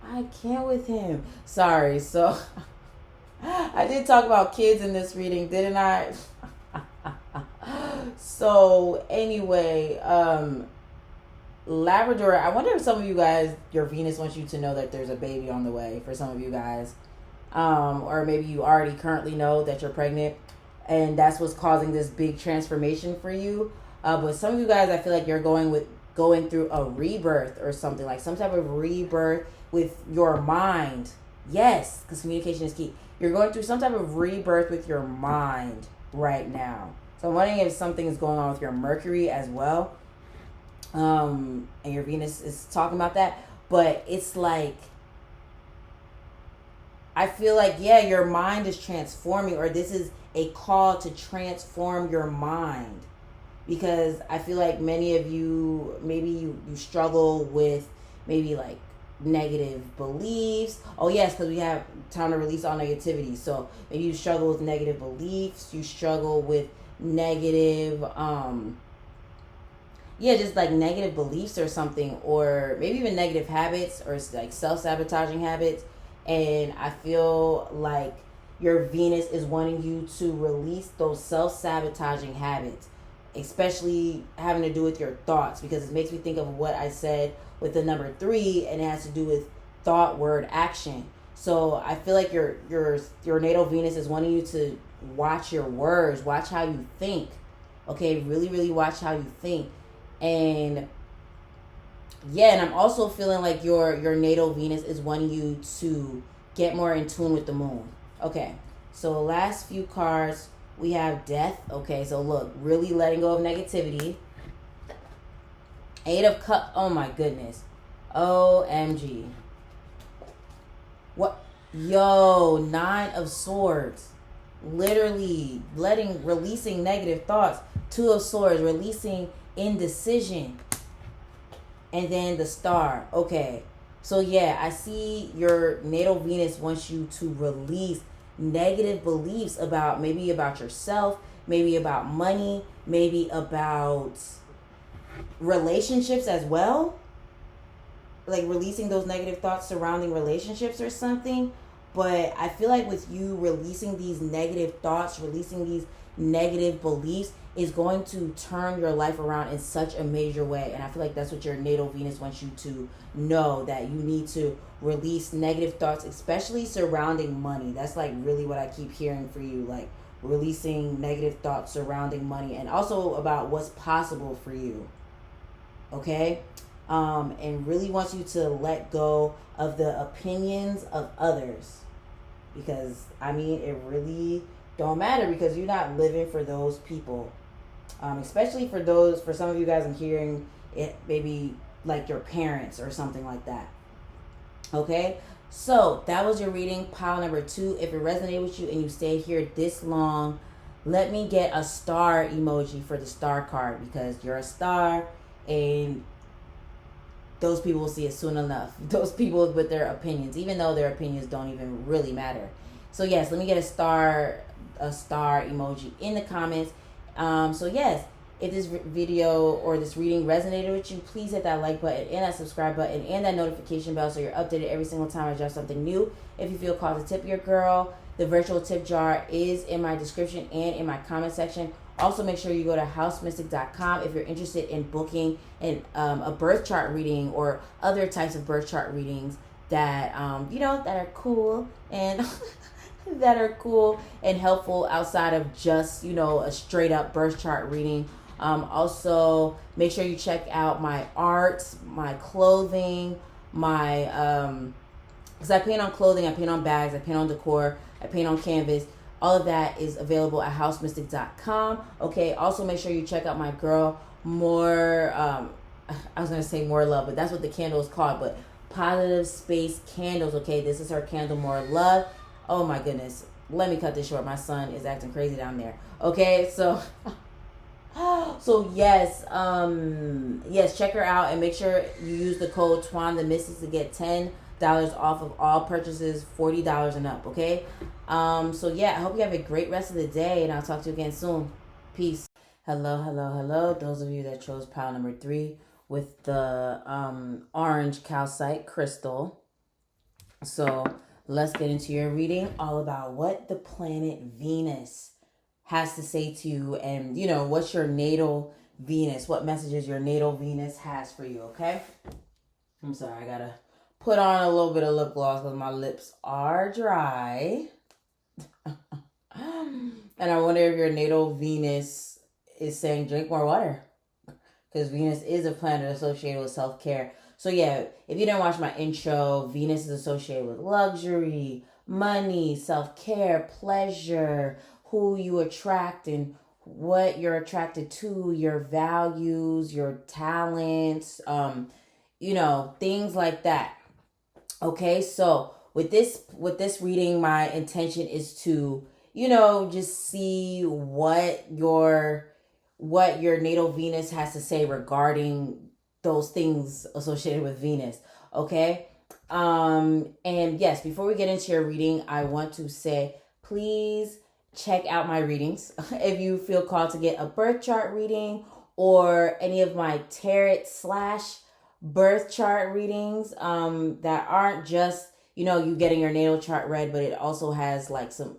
I can't with him. Sorry. So I did talk about kids in this reading, didn't I? So anyway, Labrador, I wonder if some of you guys, your Venus wants you to know that there's a baby on the way for some of you guys. Or maybe you already currently know that you're pregnant and that's what's causing this big transformation for you. But some of you guys, I feel like you're going through a rebirth or something, like some type of rebirth with your mind. Yes, because communication is key. You're going through some type of rebirth with your mind right now. So I'm wondering if something is going on with your Mercury as well. And your Venus is talking about that. But it's like, I feel like, yeah, your mind is transforming, or this is a call to transform your mind. Because I feel like many of you, maybe you struggle with maybe like negative beliefs. Oh yes, because we have time to release all negativity. So maybe you struggle with negative beliefs. You struggle with negative, just like negative beliefs or something, or maybe even negative habits or like self-sabotaging habits. And I feel like your Venus is wanting you to release those self-sabotaging habits, especially having to do with your thoughts, because it makes me think of what I said with the number 3, and it has to do with thought, word, action. So I feel like your natal Venus is wanting you to watch your words, watch how you think. Okay, really, really watch how you think. And Yeah, and I'm also feeling like your natal Venus is wanting you to get more in tune with the moon. Okay, so last few cards we have death. Okay, so look, really letting go of negativity. Eight of Cups. Oh my goodness. OMG. What? Yo, Nine of Swords. Literally releasing negative thoughts. Two of Swords, releasing indecision. And then the Star. Okay. So yeah, I see your natal Venus wants you to release negative beliefs about maybe about yourself, maybe about money, maybe about relationships as well, like releasing those negative thoughts surrounding relationships or something. But I feel like with you releasing these negative thoughts, releasing these negative beliefs is going to turn your life around in such a major way. And I feel like that's what your natal Venus wants you to know, that you need to release negative thoughts, especially surrounding money. That's like really what I keep hearing for you, like releasing negative thoughts surrounding money and also about what's possible for you. Okay? And really wants you to let go of the opinions of others, because I mean it really don't matter, because you're not living for those people, especially for some of you guys. I'm hearing it maybe like your parents or something like that. Okay, so that was your reading, pile number 2. If it resonated with you and you stayed here this long, let me get a star emoji for the star card, because you're a star and those people will see it soon enough. Those people with their opinions, even though their opinions don't even really matter. So yes, let me get a star emoji in the comments. So yes, if this video or this reading resonated with you, please hit that like button and that subscribe button and that notification bell so you're updated every single time I drop something new. If you feel called to tip your girl, the virtual tip jar is in my description and in my comment section. Also, make sure you go to housemystik.com if you're interested in booking a birth chart reading or other types of birth chart readings that that are cool and that are cool and helpful outside of just a straight up birth chart reading. Also, make sure you check out my art, my clothing, my because I paint on clothing, I paint on bags, I paint on decor, I paint on canvas. All of that is available at housemystik.com. Okay, also make sure you check out my girl, I was going to say More Love, but that's what the candle is called, but Positive Space Candles. Okay, this is her candle, More Love. Oh my goodness. Let me cut this short. My son is acting crazy down there. Okay, so yes, check her out and make sure you use the code Twan The Mystik to get $10 off of all purchases $40 and up. Okay, so yeah, I hope you have a great rest of the day, and I'll talk to you again soon. Peace. Hello. Those of you that chose pile number 3 with the orange calcite crystal. So let's get into your reading, all about what the planet Venus has to say to you, and what's your natal Venus, what messages your natal Venus has for you. Okay, I'm sorry, I gotta put on a little bit of lip gloss because my lips are dry. And I wonder if your natal Venus is saying drink more water, because Venus is a planet associated with self-care. So yeah, if you didn't watch my intro, Venus is associated with luxury, money, self-care, pleasure, who you attract and what you're attracted to, your values, your talents, things like that. Okay, so with this reading, my intention is to, just see what your natal Venus has to say regarding those things associated with Venus. Okay. And yes, before we get into your reading, I want to say, please check out my readings. If you feel called to get a birth chart reading or any of my tarot / birth chart readings, that aren't just, you getting your natal chart read, but it also has like some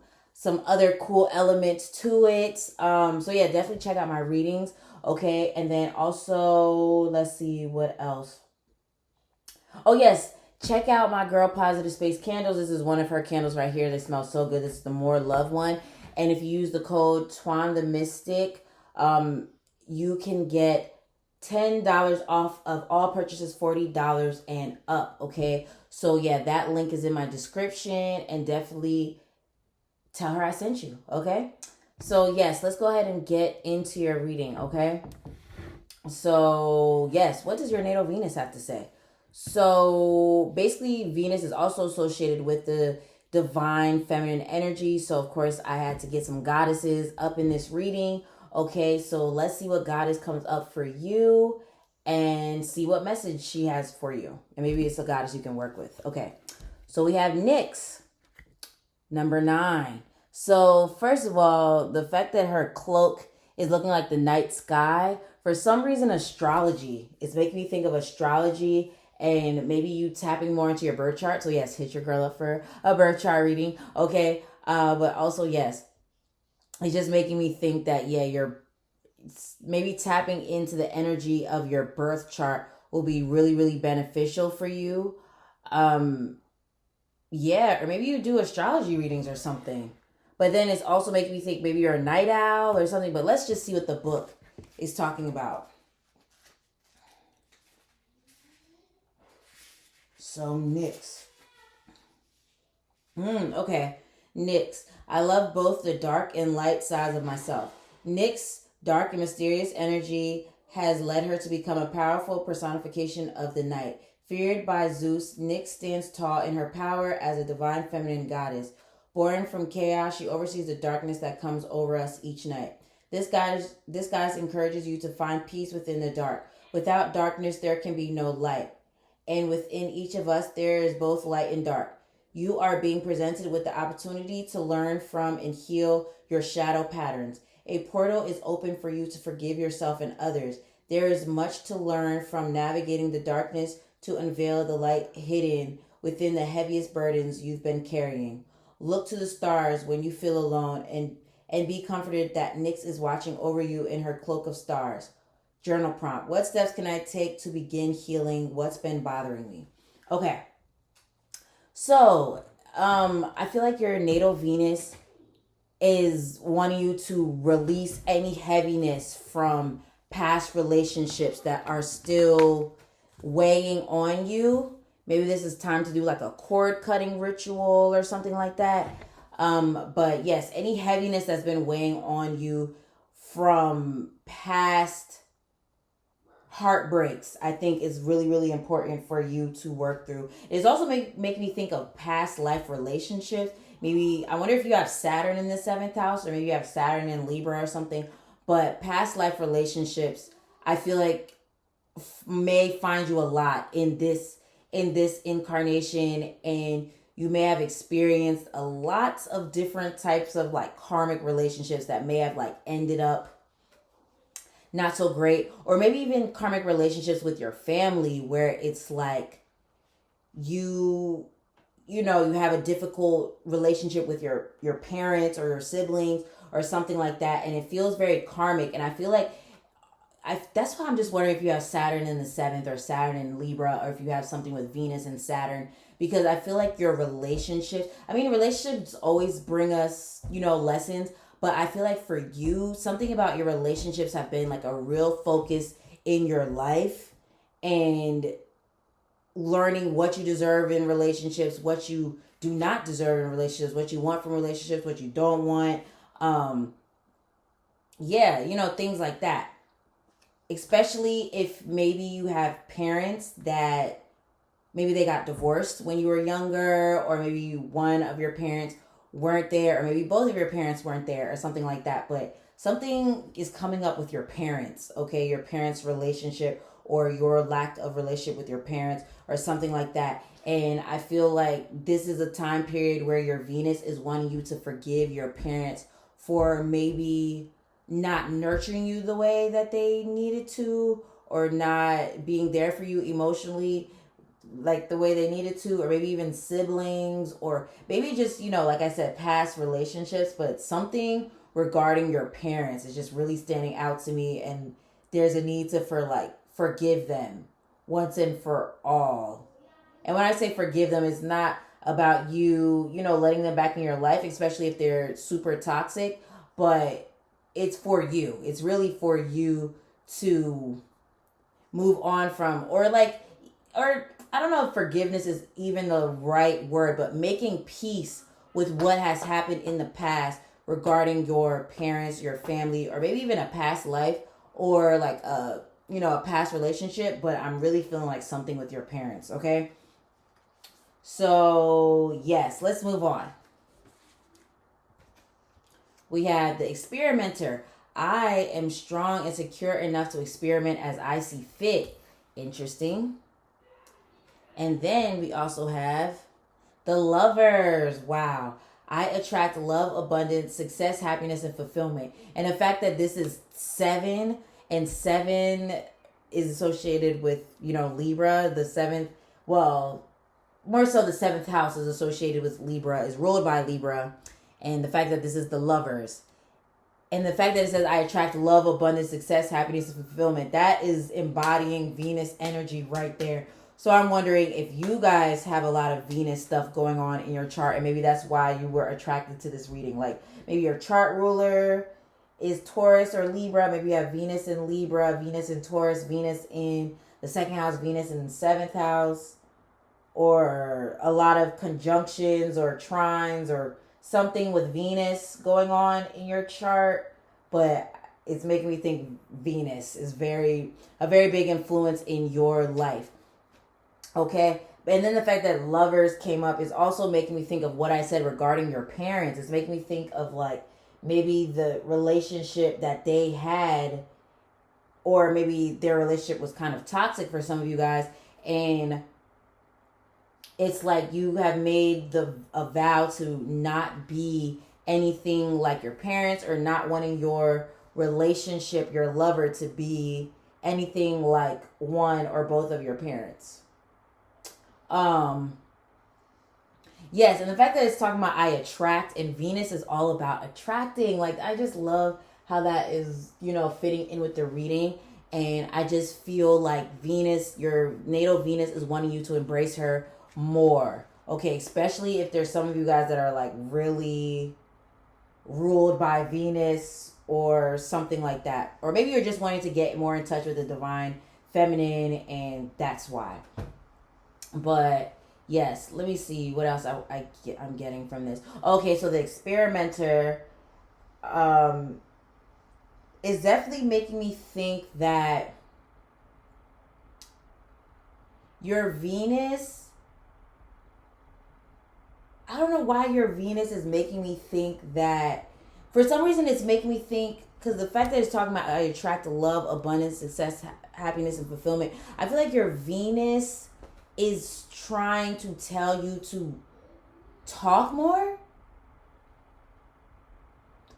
other cool elements to it. So yeah, definitely check out my readings. Okay. And then also, let's see what else. Oh yes, check out my girl Positive Space Candles. This is one of her candles right here. They smell so good. This is the More Love one. And if you use the code Twan The Mystik, you can get $10 off of all purchases $40 and up. Okay, so yeah, that link is in my description, and definitely tell her I sent you. Okay, so yes, let's go ahead and get into your reading. Okay, so yes, what does your natal Venus have to say? So basically, Venus is also associated with the divine feminine energy. So of course, I had to get some goddesses up in this reading. Okay, so let's see what goddess comes up for you and see what message she has for you. And maybe it's a goddess you can work with. Okay, so we have Nyx, number 9. So first of all, the fact that her cloak is looking like the night sky, for some reason, astrology, it's making me think of astrology and maybe you tapping more into your birth chart. So yes, hit your girl up for a birth chart reading. Okay. But also, yes, it's just making me think that, yeah, you're maybe tapping into the energy of your birth chart will be really, really beneficial for you. Yeah, or maybe you do astrology readings or something. But then it's also making me think maybe you're a night owl or something. But let's just see what the book is talking about. So Nyx. Okay. Nyx. I love both the dark and light sides of myself. Nyx, dark and mysterious energy, has led her to become a powerful personification of the night. Feared by Zeus, Nyx stands tall in her power as a divine feminine goddess. Born from chaos, she oversees the darkness that comes over us each night. This goddess encourages you to find peace within the dark. Without darkness, there can be no light. And within each of us, there is both light and dark. You are being presented with the opportunity to learn from and heal your shadow patterns. A portal is open for you to forgive yourself and others. There is much to learn from navigating the darkness to unveil the light hidden within the heaviest burdens you've been carrying. Look to the stars when you feel alone and be comforted that Nyx is watching over you in her cloak of stars. Journal prompt. What steps can I take to begin healing what's been bothering me? Okay. So, I feel like your natal Venus is wanting you to release any heaviness from past relationships that are still weighing on you. Maybe this is time to do like a cord cutting ritual or something like that. But yes, any heaviness that's been weighing on you from past heartbreaks, I think is really, really important for you to work through. It's also make me think of past life relationships. Maybe, I wonder if you have Saturn in the 7th house, or maybe you have Saturn in Libra or something. But past life relationships, I feel like may find you a lot in this incarnation, and you may have experienced a lot of different types of like karmic relationships that may have like ended up not so great, or maybe even karmic relationships with your family where it's like you have a difficult relationship with your parents or your siblings or something like that, and it feels very karmic. And I feel like that's why I'm just wondering if you have Saturn in the 7th or Saturn in Libra, or if you have something with Venus and Saturn, because I feel like your relationships always bring us, lessons. But I feel like for you, something about your relationships have been like a real focus in your life, and learning what you deserve in relationships, what you do not deserve in relationships, what you want from relationships, what you don't want. Things like that. Especially if maybe you have parents that maybe they got divorced when you were younger, or maybe one of your parents weren't there, or maybe both of your parents weren't there, or something like that. But something is coming up with your parents, okay? Your parents' relationship, or your lack of relationship with your parents, or something like that. And I feel like this is a time period where your Venus is wanting you to forgive your parents for maybe not nurturing you the way that they needed to, or not being there for you emotionally like the way they needed to, or maybe even siblings, or maybe just, like I said, past relationships. But something regarding your parents is just really standing out to me, and there's a need to forgive them once and for all. And when I say forgive them, it's not about you, letting them back in your life, especially if they're super toxic, but it's for you. It's really for you to move on from, or like, or I don't know if forgiveness is even the right word, but making peace with what has happened in the past regarding your parents, your family, or maybe even a past life, or like a past relationship. But I'm really feeling like something with your parents. Okay, so yes, let's move on. We have the experimenter. I am strong and secure enough to experiment as I see fit. Interesting. And then we also have the lovers. Wow. I attract love, abundance, success, happiness, and fulfillment. And the fact that this is 7, and 7 is associated with, Libra, the 7th, well, more so the 7th house is associated with Libra, is ruled by Libra. And the fact that this is the lovers. And the fact that it says I attract love, abundance, success, happiness, and fulfillment. That is embodying Venus energy right there. So I'm wondering if you guys have a lot of Venus stuff going on in your chart, and maybe that's why you were attracted to this reading. Like maybe your chart ruler is Taurus or Libra. Maybe you have Venus in Libra, Venus in Taurus, Venus in the 2nd house, Venus in the 7th house, or a lot of conjunctions or trines or something with Venus going on in your chart. But it's making me think Venus is a very big influence in your life. Okay. And then the fact that lovers came up is also making me think of what I said regarding your parents. It's making me think of like maybe the relationship that they had, or maybe their relationship was kind of toxic for some of you guys. And it's like you have made a vow to not be anything like your parents, or not wanting your relationship, your lover, to be anything like one or both of your parents. Yes, and the fact that it's talking about I attract, and Venus is all about attracting. Like, I just love how that is, fitting in with the reading. And I just feel like Venus, your natal Venus, is wanting you to embrace her more. Okay, especially if there's some of you guys that are like really ruled by Venus or something like that. Or maybe you're just wanting to get more in touch with the divine feminine, and that's why. But yes, let me see what else I'm getting from this. Okay, so the experimenter is definitely making me think that your Venus, I don't know why your Venus is making me think that, for some reason it's making me think, because the fact that it's talking about I attract love, abundance, success, happiness, and fulfillment, I feel like your Venus is trying to tell you to talk more.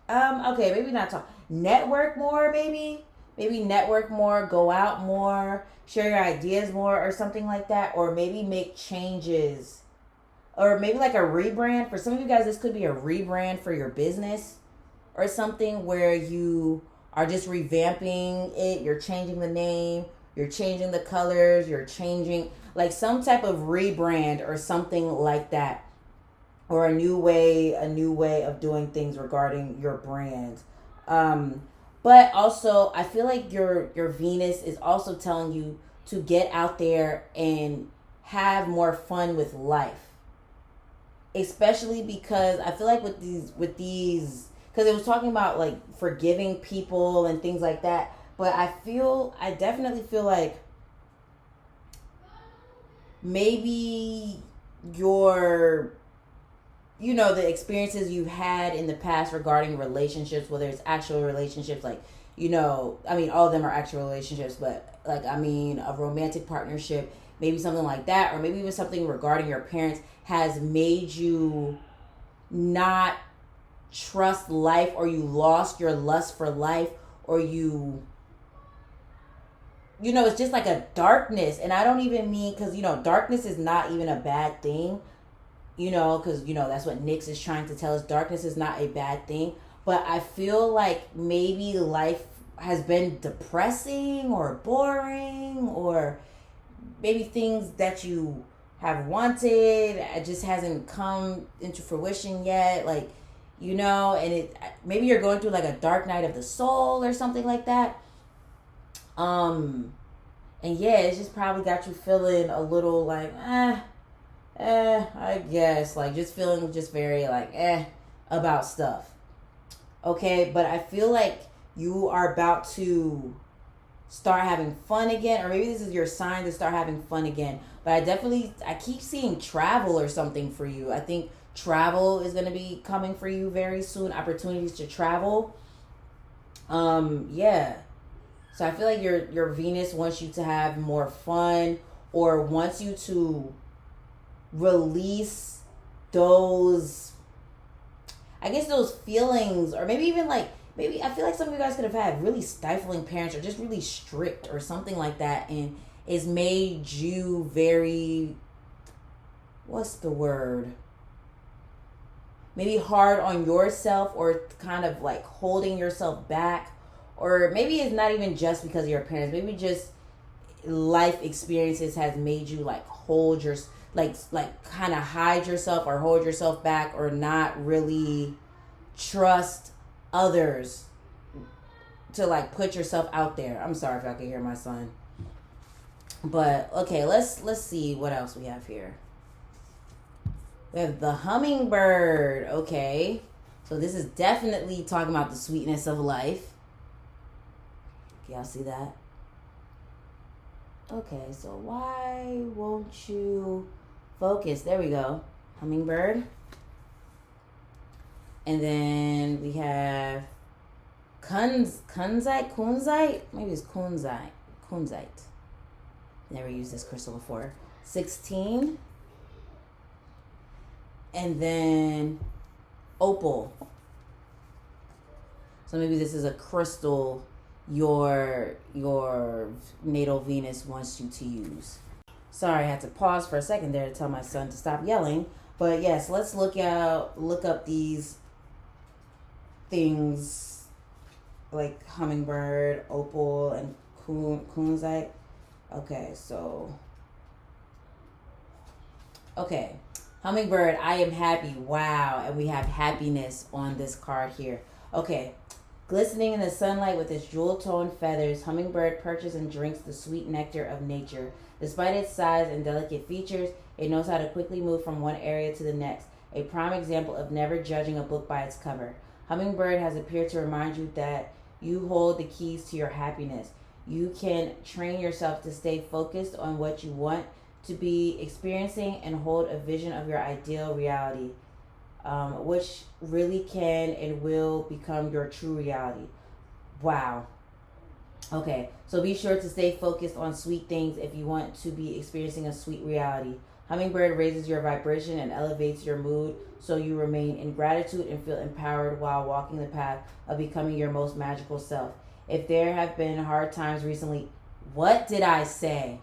Okay, maybe not talk. Network more, maybe. Maybe network more, go out more, share your ideas more, or something like that. Or maybe make changes. Or maybe like a rebrand. For some of you guys, this could be a rebrand for your business or something, where you are just revamping it. You're changing the name. You're changing the colors. You're changing like some type of rebrand or something like that. Or a new way of doing things regarding your brand. But also, I feel like your Venus is also telling you to get out there and have more fun with life. Especially because I feel like with these, because it was talking about like forgiving people and things like that. But I definitely feel like maybe your, the experiences you've had in the past regarding relationships, whether it's actual relationships, like, all of them are actual relationships, but like, a romantic partnership, maybe something like that, or maybe even something regarding your parents has made you not trust life, or you lost your lust for life, or it's just like a darkness. And I don't even mean, because, darkness is not even a bad thing, because, that's what Nyx is trying to tell us. Darkness is not a bad thing. But I feel like maybe life has been depressing or boring, or maybe things that you have wanted, it just hasn't come into fruition yet. Like, and maybe you're going through like a dark night of the soul or something like that. And yeah, it's just probably got you feeling a little like, I guess. Like, just feeling just very like, about stuff. Okay, but I feel like you are about to start having fun again, or maybe this is your sign to start having fun again. But I keep seeing travel or something for you. I think travel is going to be coming for you very soon, opportunities to travel. Yeah. So I feel like your Venus wants you to have more fun, or wants you to release those, I guess, those feelings, or maybe even like, maybe I feel like some of you guys could have had really stifling parents, or just really strict or something like that, and it's made you very, what's the word? Maybe hard on yourself, or kind of like holding yourself back. Or maybe it's not even just because of your parents. Maybe just life experiences has made you like hold your, like kind of hide yourself or hold yourself back, or not really trust others to like put yourself out there. I'm sorry if y'all can hear my son. But okay, let's see what else we have here. We have the hummingbird. Okay, so this is definitely talking about the sweetness of life. Y'all see that? Okay, so why won't you focus? There we go. Hummingbird. And then we have kunzite. Maybe it's kunzite. Never used this crystal before. 16. And then opal. So maybe this is a crystal your natal Venus wants you to use. Sorry, I had to pause for a second there to tell my son to stop yelling. But yes, let's look up these things like hummingbird, opal, and kunzite. Okay, so hummingbird, I am happy. Wow, and we have happiness on this card here. Okay. Glistening in the sunlight with its jewel-toned feathers, hummingbird perches and drinks the sweet nectar of nature. Despite its size and delicate features, it knows how to quickly move from one area to the next, a prime example of never judging a book by its cover. Hummingbird has appeared to remind you that you hold the keys to your happiness. You can train yourself to stay focused on what you want to be experiencing and hold a vision of your ideal reality. Which really can and will become your true reality. Wow. Okay, so be sure to stay focused on sweet things if you want to be experiencing a sweet reality. Hummingbird raises your vibration and elevates your mood, so you remain in gratitude and feel empowered while walking the path of becoming your most magical self. If there have been hard times recently, what did I say?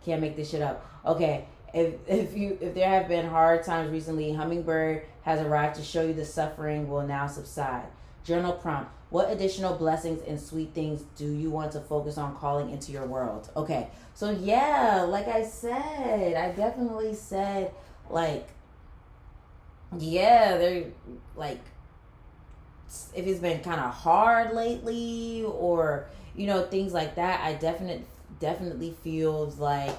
Can't make this shit up. Okay. If there have been hard times recently, Hummingbird has arrived to show you the suffering will now subside. Journal prompt: what additional blessings and sweet things do you want to focus on calling into your world? Okay, so yeah, like I said, I definitely said, like, yeah, they're like, if it's been kind of hard lately, or things like that, I definitely feels like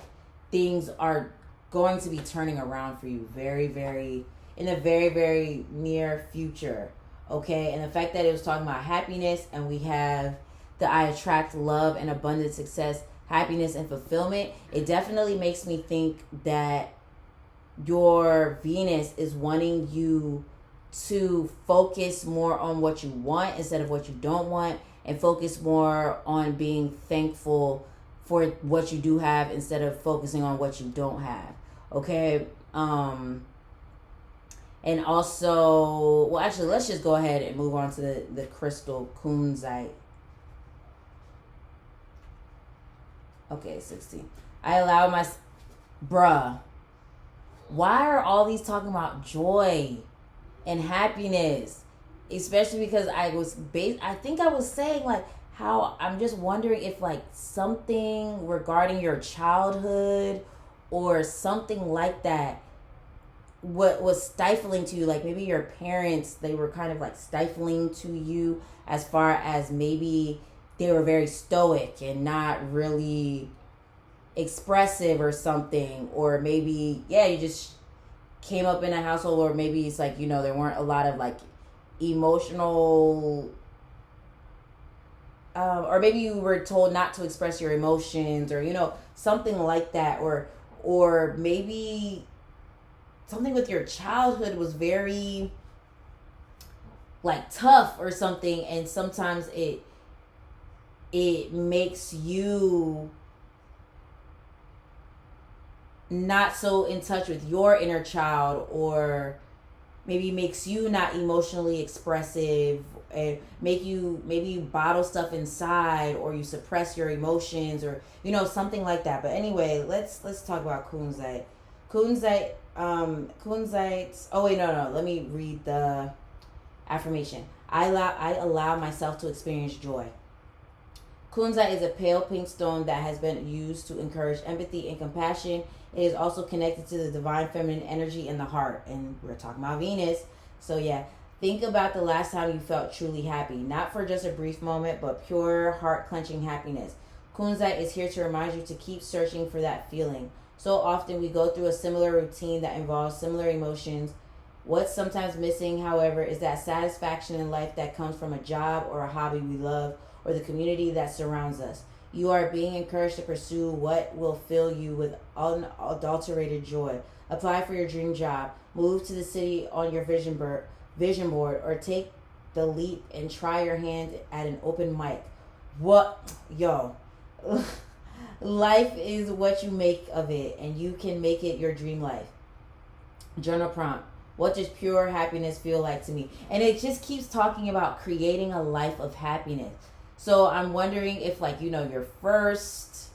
things are going to be turning around for you very, very, in a very, very near future. Okay, and the fact that it was talking about happiness, and we have the I attract love and abundant success, happiness and fulfillment, it definitely makes me think that your Venus is wanting you to focus more on what you want instead of what you don't want, and focus more on being thankful for what you do have instead of focusing on what you don't have. Okay. And also, well, actually, let's just go ahead and move on to the crystal kunzite. Okay, 16. I allow my... Bruh. Why are all these talking about joy and happiness? Especially because I think I was saying, like, how I'm just wondering if, like, something regarding your childhood or something like that, what was stifling to you, like maybe your parents, they were kind of like stifling to you as far as maybe they were very stoic and not really expressive or something, or maybe you just came up in a household where maybe it's like, there weren't a lot of like emotional, or maybe you were told not to express your emotions, or something like that, or maybe something with your childhood was very like tough or something, and sometimes it makes you not so in touch with your inner child, or maybe makes you not emotionally expressive, and maybe you bottle stuff inside, or you suppress your emotions, or something like that. But anyway, let's talk about Kunzite. Kunzite. Oh wait, no. Let me read the affirmation. I allow myself to experience joy. Kunzite is a pale pink stone that has been used to encourage empathy and compassion. It is also connected to the divine feminine energy in the heart. And we're talking about Venus. So yeah, think about the last time you felt truly happy. Not for just a brief moment, but pure heart-clenching happiness. Kunzite is here to remind you to keep searching for that feeling. So often we go through a similar routine that involves similar emotions. What's sometimes missing, however, is that satisfaction in life that comes from a job or a hobby we love, or the community that surrounds us. You are being encouraged to pursue what will fill you with unadulterated joy. Apply for your dream job, move to the city on your vision board, or take the leap and try your hand at an open mic. Life is what you make of it, and you can make it your dream life. Journal prompt. What does pure happiness feel like to me? And it just keeps talking about creating a life of happiness. So I'm wondering if, like, the first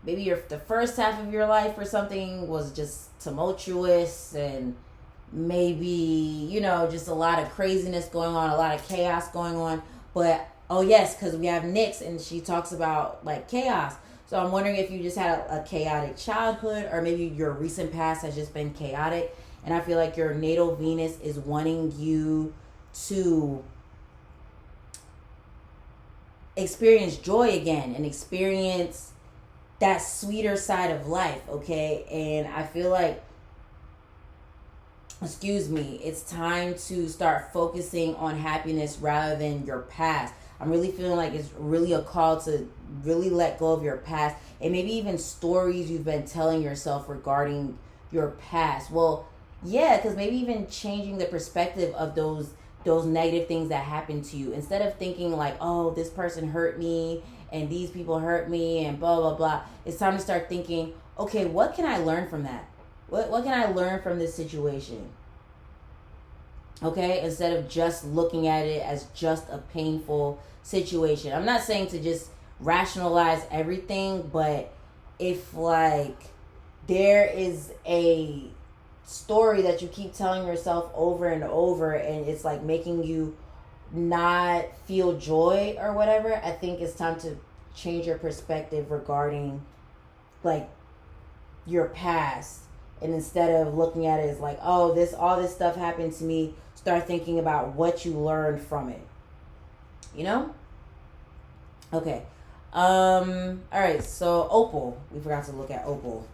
half of your life or something was just tumultuous, and maybe, just a lot of craziness going on, a lot of chaos going on. But, oh yes, because we have Nyx, and she talks about, like, chaos. So I'm wondering if you just had a chaotic childhood, or maybe your recent past has just been chaotic. And I feel like your natal Venus is wanting you to experience joy again, and experience that sweeter side of life, okay? And I feel like, it's time to start focusing on happiness rather than your past. I'm really feeling like it's really a call to really let go of your past, and maybe even stories you've been telling yourself regarding your past. Well, yeah, because maybe even changing the perspective of those negative things that happened to you. Instead of thinking like, oh, this person hurt me, and these people hurt me, and blah, blah, blah. It's time to start thinking, okay, what can I learn from that? What can I learn from this situation? Okay, instead of just looking at it as just a painful situation. I'm not saying to just rationalize everything, but if, like, there is a story that you keep telling yourself over and over, and it's like making you not feel joy or whatever, I think it's time to change your perspective regarding, like, your past. And instead of looking at it as like, oh, all this stuff happened to me, start thinking about what you learned from it. Okay. All right, so Opal. We forgot to look at Opal.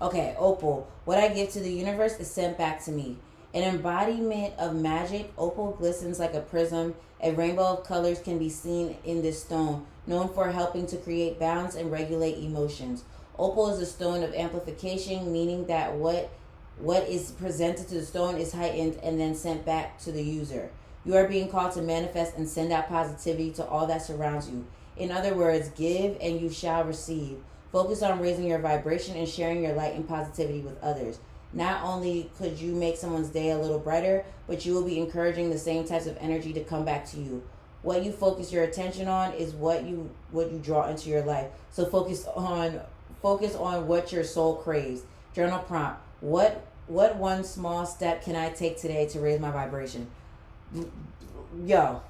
Okay, Opal. What I give to the universe is sent back to me. An embodiment of magic, opal glistens like a prism. A rainbow of colors can be seen in this stone, known for helping to create balance and regulate emotions. Opal is a stone of amplification, meaning that what is presented to the stone is heightened and then sent back to the user. You are being called to manifest and send out positivity to all that surrounds you. In other words, give and you shall receive. Focus on raising your vibration and sharing your light and positivity with others. Not only could you make someone's day a little brighter, but you will be encouraging the same types of energy to come back to you. What you focus your attention on is what you draw into your life. So focus on what your soul craves. Journal prompt. What one small step can I take today to raise my vibration? Yo.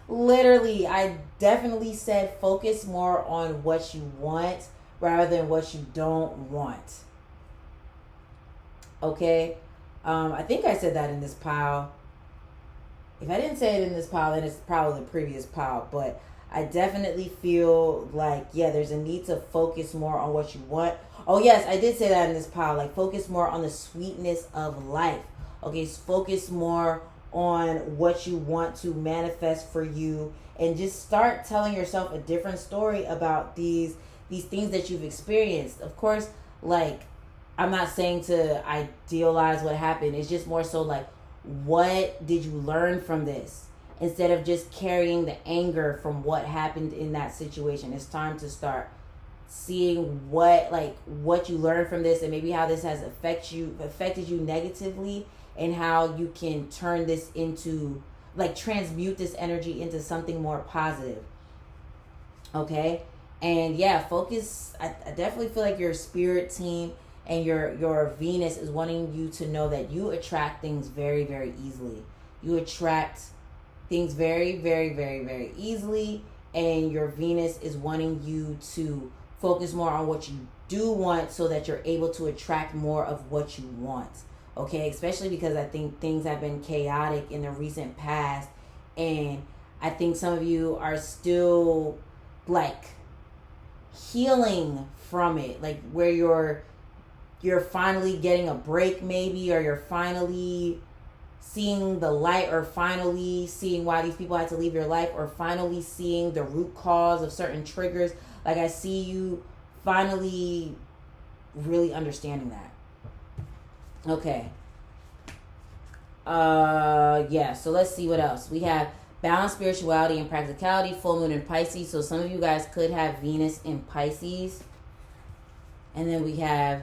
Literally, I definitely said focus more on what you want rather than what you don't want. Okay? I think I said that in this pile. If I didn't say it in this pile, then it's probably the previous pile. But I definitely feel like, yeah, there's a need to focus more on what you want. Oh, yes, I did say that in this pile. Like, focus more on the sweetness of life. Okay, focus more on what you want to manifest for you. And just start telling yourself a different story about these things that you've experienced. Of course, like, I'm not saying to idealize what happened. It's just more so like, what did you learn from this? Instead of just carrying the anger from what happened in that situation. It's time to start seeing what you learned from this, and maybe how this has affected you negatively, and how you can turn this into, like, transmute this energy into something more positive. Okay? And yeah, focus. I definitely feel like your spirit team and your Venus is wanting you to know that you attract things very, very easily. You attract things very, very, very, very easily, and your Venus is wanting you to focus more on what you do want, so that you're able to attract more of what you want. Okay, especially because I think things have been chaotic in the recent past, and I think some of you are still, like, healing from it, like where you're finally getting a break, maybe, or you're finally seeing the light, or finally seeing why these people had to leave your life, or finally seeing the root cause of certain triggers. Like, I see you finally really understanding that. Okay. Yeah, so let's see what else. We have balance, spirituality, and practicality, full moon in Pisces. So some of you guys could have Venus in Pisces. And then we have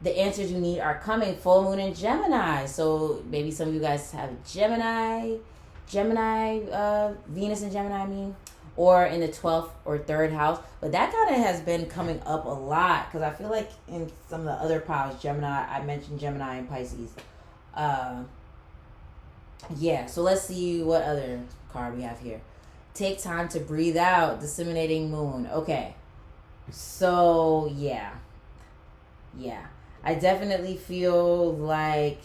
the answers you need are coming, full moon in Gemini. So maybe some of you guys have Gemini, Venus in Gemini, I mean, or in the 12th or 3rd house. But that kind of has been coming up a lot, because I feel like in some of the other piles, Gemini, I mentioned Gemini and Pisces. Yeah, so let's see what other card we have here. Take time to breathe out, disseminating moon. Okay, so yeah. I definitely feel like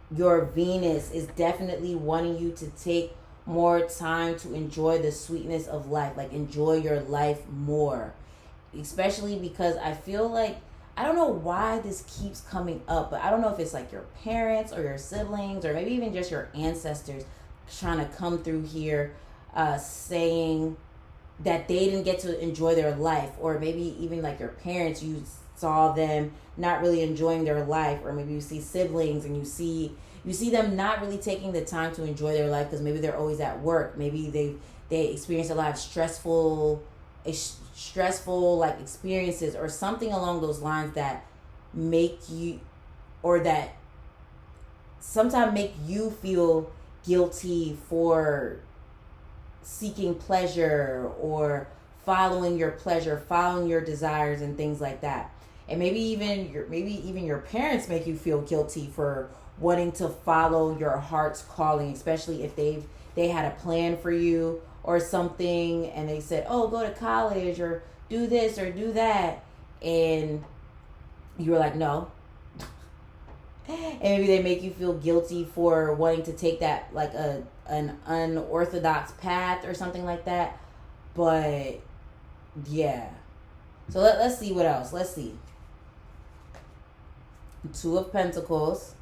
your Venus is definitely wanting you to take more time to enjoy the sweetness of life, like enjoy your life more. Especially because I feel like, I don't know why this keeps coming up, but I don't know if it's like your parents or your siblings, or maybe even just your ancestors trying to come through here, saying that they didn't get to enjoy their life, or maybe even like your parents, you saw them not really enjoying their life, or maybe you see siblings and you see them not really taking the time to enjoy their life, because maybe they're always at work, maybe they experience a lot of stressful like experiences, or something along those lines, that make you, or that sometimes make you feel guilty for seeking pleasure, or following your pleasure, following your desires, and things like that. And maybe even your parents make you feel guilty for wanting to follow your heart's calling, especially if they had a plan for you or something, and they said, oh, go to college, or do this or do that, and you were like, no. And maybe they make you feel guilty for wanting to take that, like an unorthodox path or something like that. But yeah, so let's see what else. Let's see. 2 of Pentacles.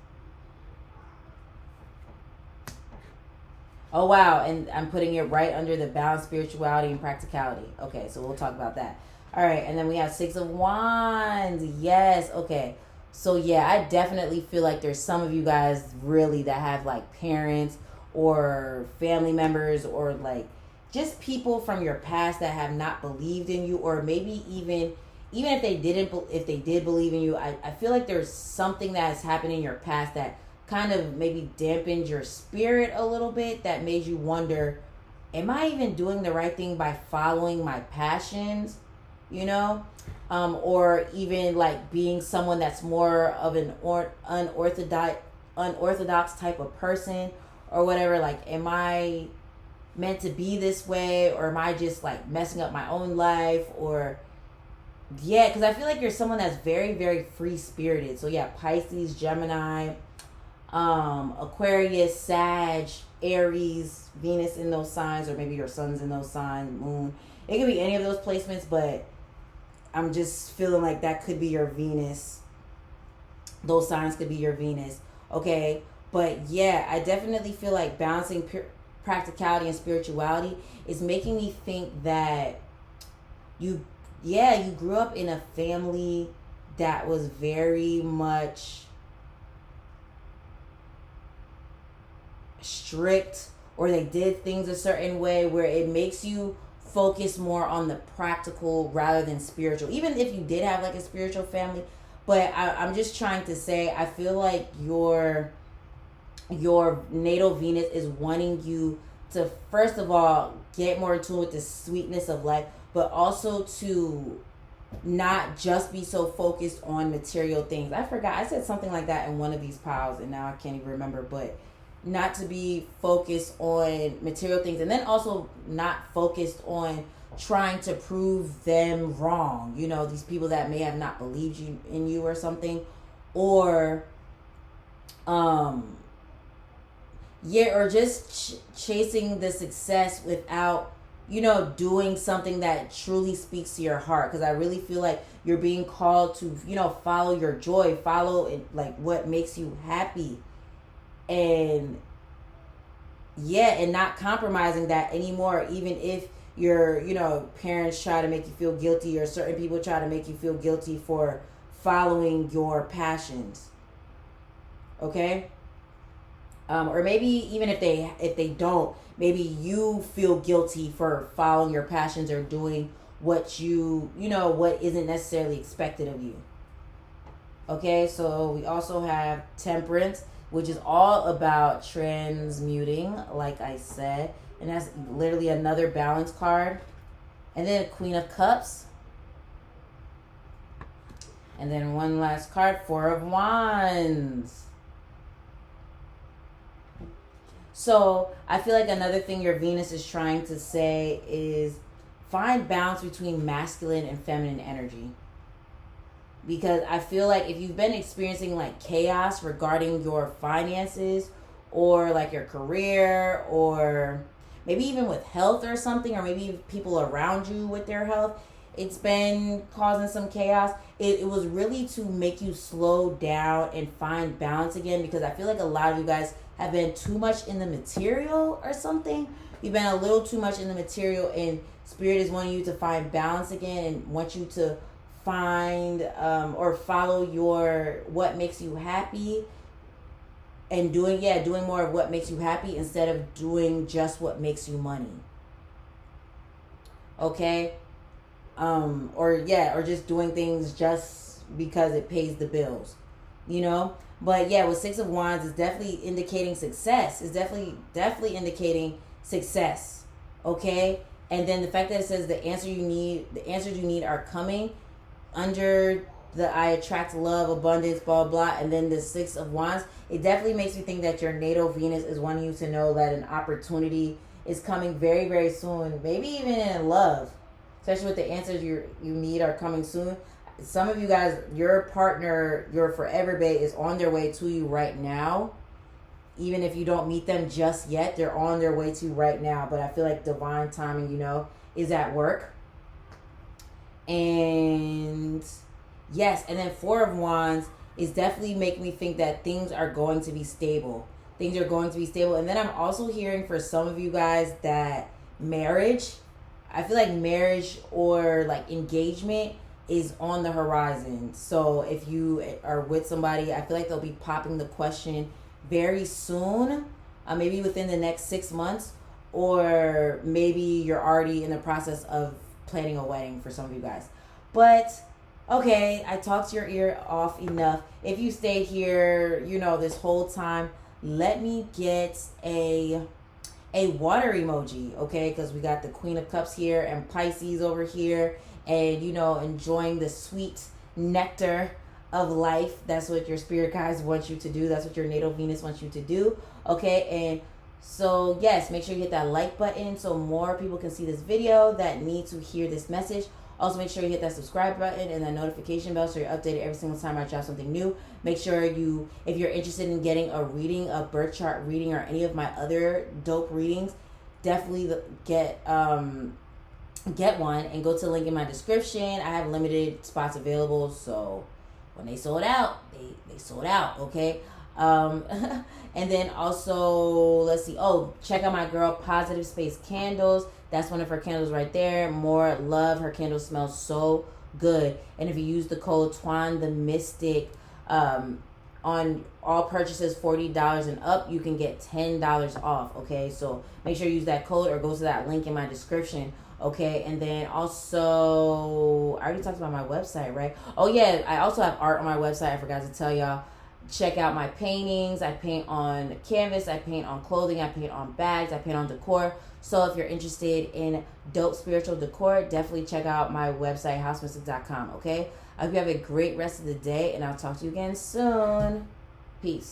Oh, wow. And I'm putting it right under the balance, spirituality, and practicality. Okay, so we'll talk about that. All right, and then we have 6 of Wands. Yes, okay. So, yeah, I definitely feel like there's some of you guys really that have, like, parents or family members, or, like, just people from your past that have not believed in you, or maybe even if they did believe in you, I feel like there's something that has happened in your past that kind of maybe dampened your spirit a little bit, that made you wonder, am I even doing the right thing by following my passions, you know? Or even like being someone that's more of an unorthodox type of person, or whatever. Like, am I meant to be this way, or am I just like messing up my own life, or yeah, because I feel like you're someone that's very, very free spirited. So yeah, Pisces, Gemini, Aquarius, Sag, Aries, Venus in those signs, or maybe your sun's in those signs, moon. It could be any of those placements, but I'm just feeling like that could be your Venus. Those signs could be your Venus. Okay. But yeah, I definitely feel like balancing practicality and spirituality is making me think that you, yeah, you grew up in a family that was very much strict, or they did things a certain way where it makes you focus more on the practical rather than spiritual, even if you did have like a spiritual family. But I'm just trying to say, I feel like your natal Venus is wanting you to, first of all, get more in tune with the sweetness of life, but also to not just be so focused on material things. I forgot, I said something like that in one of these piles and now I can't even remember, but not to be focused on material things, and then also not focused on trying to prove them wrong. You know, these people that may have not believed you in you or something, or yeah, or just chasing the success without, you know, doing something that truly speaks to your heart. Because I really feel like you're being called to, you know, follow your joy, follow it, like what makes you happy. And yeah, and not compromising that anymore, even if your, you know, parents try to make you feel guilty, or certain people try to make you feel guilty for following your passions. Okay. Or maybe even if they don't, maybe you feel guilty for following your passions or doing what you know, what isn't necessarily expected of you. Okay, so we also have Temperance, which is all about transmuting, like I said. And that's literally another balance card. And then Queen of Cups. And then one last card, Four of Wands. So I feel like another thing your Venus is trying to say is find balance between masculine and feminine energy. Because I feel like if you've been experiencing like chaos regarding your finances, or like your career, or maybe even with health or something, or maybe people around you with their health, it's been causing some chaos. It was really to make you slow down and find balance again, because I feel like a lot of you guys have been too much in the material or something. You've been a little too much in the material, and Spirit is wanting you to find balance again and want you to find or follow your what makes you happy, and doing more of what makes you happy instead of doing just what makes you money. Okay. Or just doing things just because it pays the bills, you know. But yeah, with Six of Wands is definitely indicating success. It's definitely indicating success. Okay. And then the fact that it says the answers you need are coming under the I attract love, abundance, blah, blah, and then the Six of Wands, it definitely makes me think that your natal Venus is wanting you to know that an opportunity is coming very, very soon. Maybe even in love, especially with the answers you need are coming soon. Some of you guys, your partner, your forever bae, is on their way to you right now. Even if you don't meet them just yet, they're on their way to you right now. But I feel like divine timing, you know, is at work. And yes, and then Four of Wands is definitely making me think that things are going to be stable. Things are going to be stable. And then I'm also hearing for some of you guys that marriage, I feel like marriage or like engagement is on the horizon. So if you are with somebody, I feel like they'll be popping the question very soon, maybe within the next 6 months, or maybe you're already in the process of planning a wedding for some of you guys. But okay, I talked your ear off enough. If you stayed here, you know, this whole time, let me get a water emoji, okay? Because we got the Queen of Cups here and Pisces over here, and, you know, enjoying the sweet nectar of life. That's what your spirit guides want you to do. That's what your natal Venus wants you to do, okay? And so, yes, make sure you hit that like button so more people can see this video that need to hear this message. Also, make sure you hit that subscribe button and that notification bell so you're updated every single time I drop something new. Make sure you, if you're interested in getting a reading, a birth chart reading, or any of my other dope readings, definitely get one and go to the link in my description. I have limited spots available, so when they sold out, they sold out, okay? And then also, let's see, check out my girl Positive Space Candles. That's one of her candles right there. More love. Her candle smells so good. And if you use the code Twan The Mystik on all purchases $40 and up, you can get $10 off, okay? So make sure you use that code or go to that link in my description, okay? And then also, I already talked about my website, right? Oh yeah, I also have art on my website. I forgot to tell y'all. Check out my paintings. I paint on canvas, I paint on clothing, I paint on bags, I paint on decor. So if you're interested in dope spiritual decor, definitely check out my website, housemystic.com, okay? I hope you have a great rest of the day, and I'll talk to you again soon. Peace.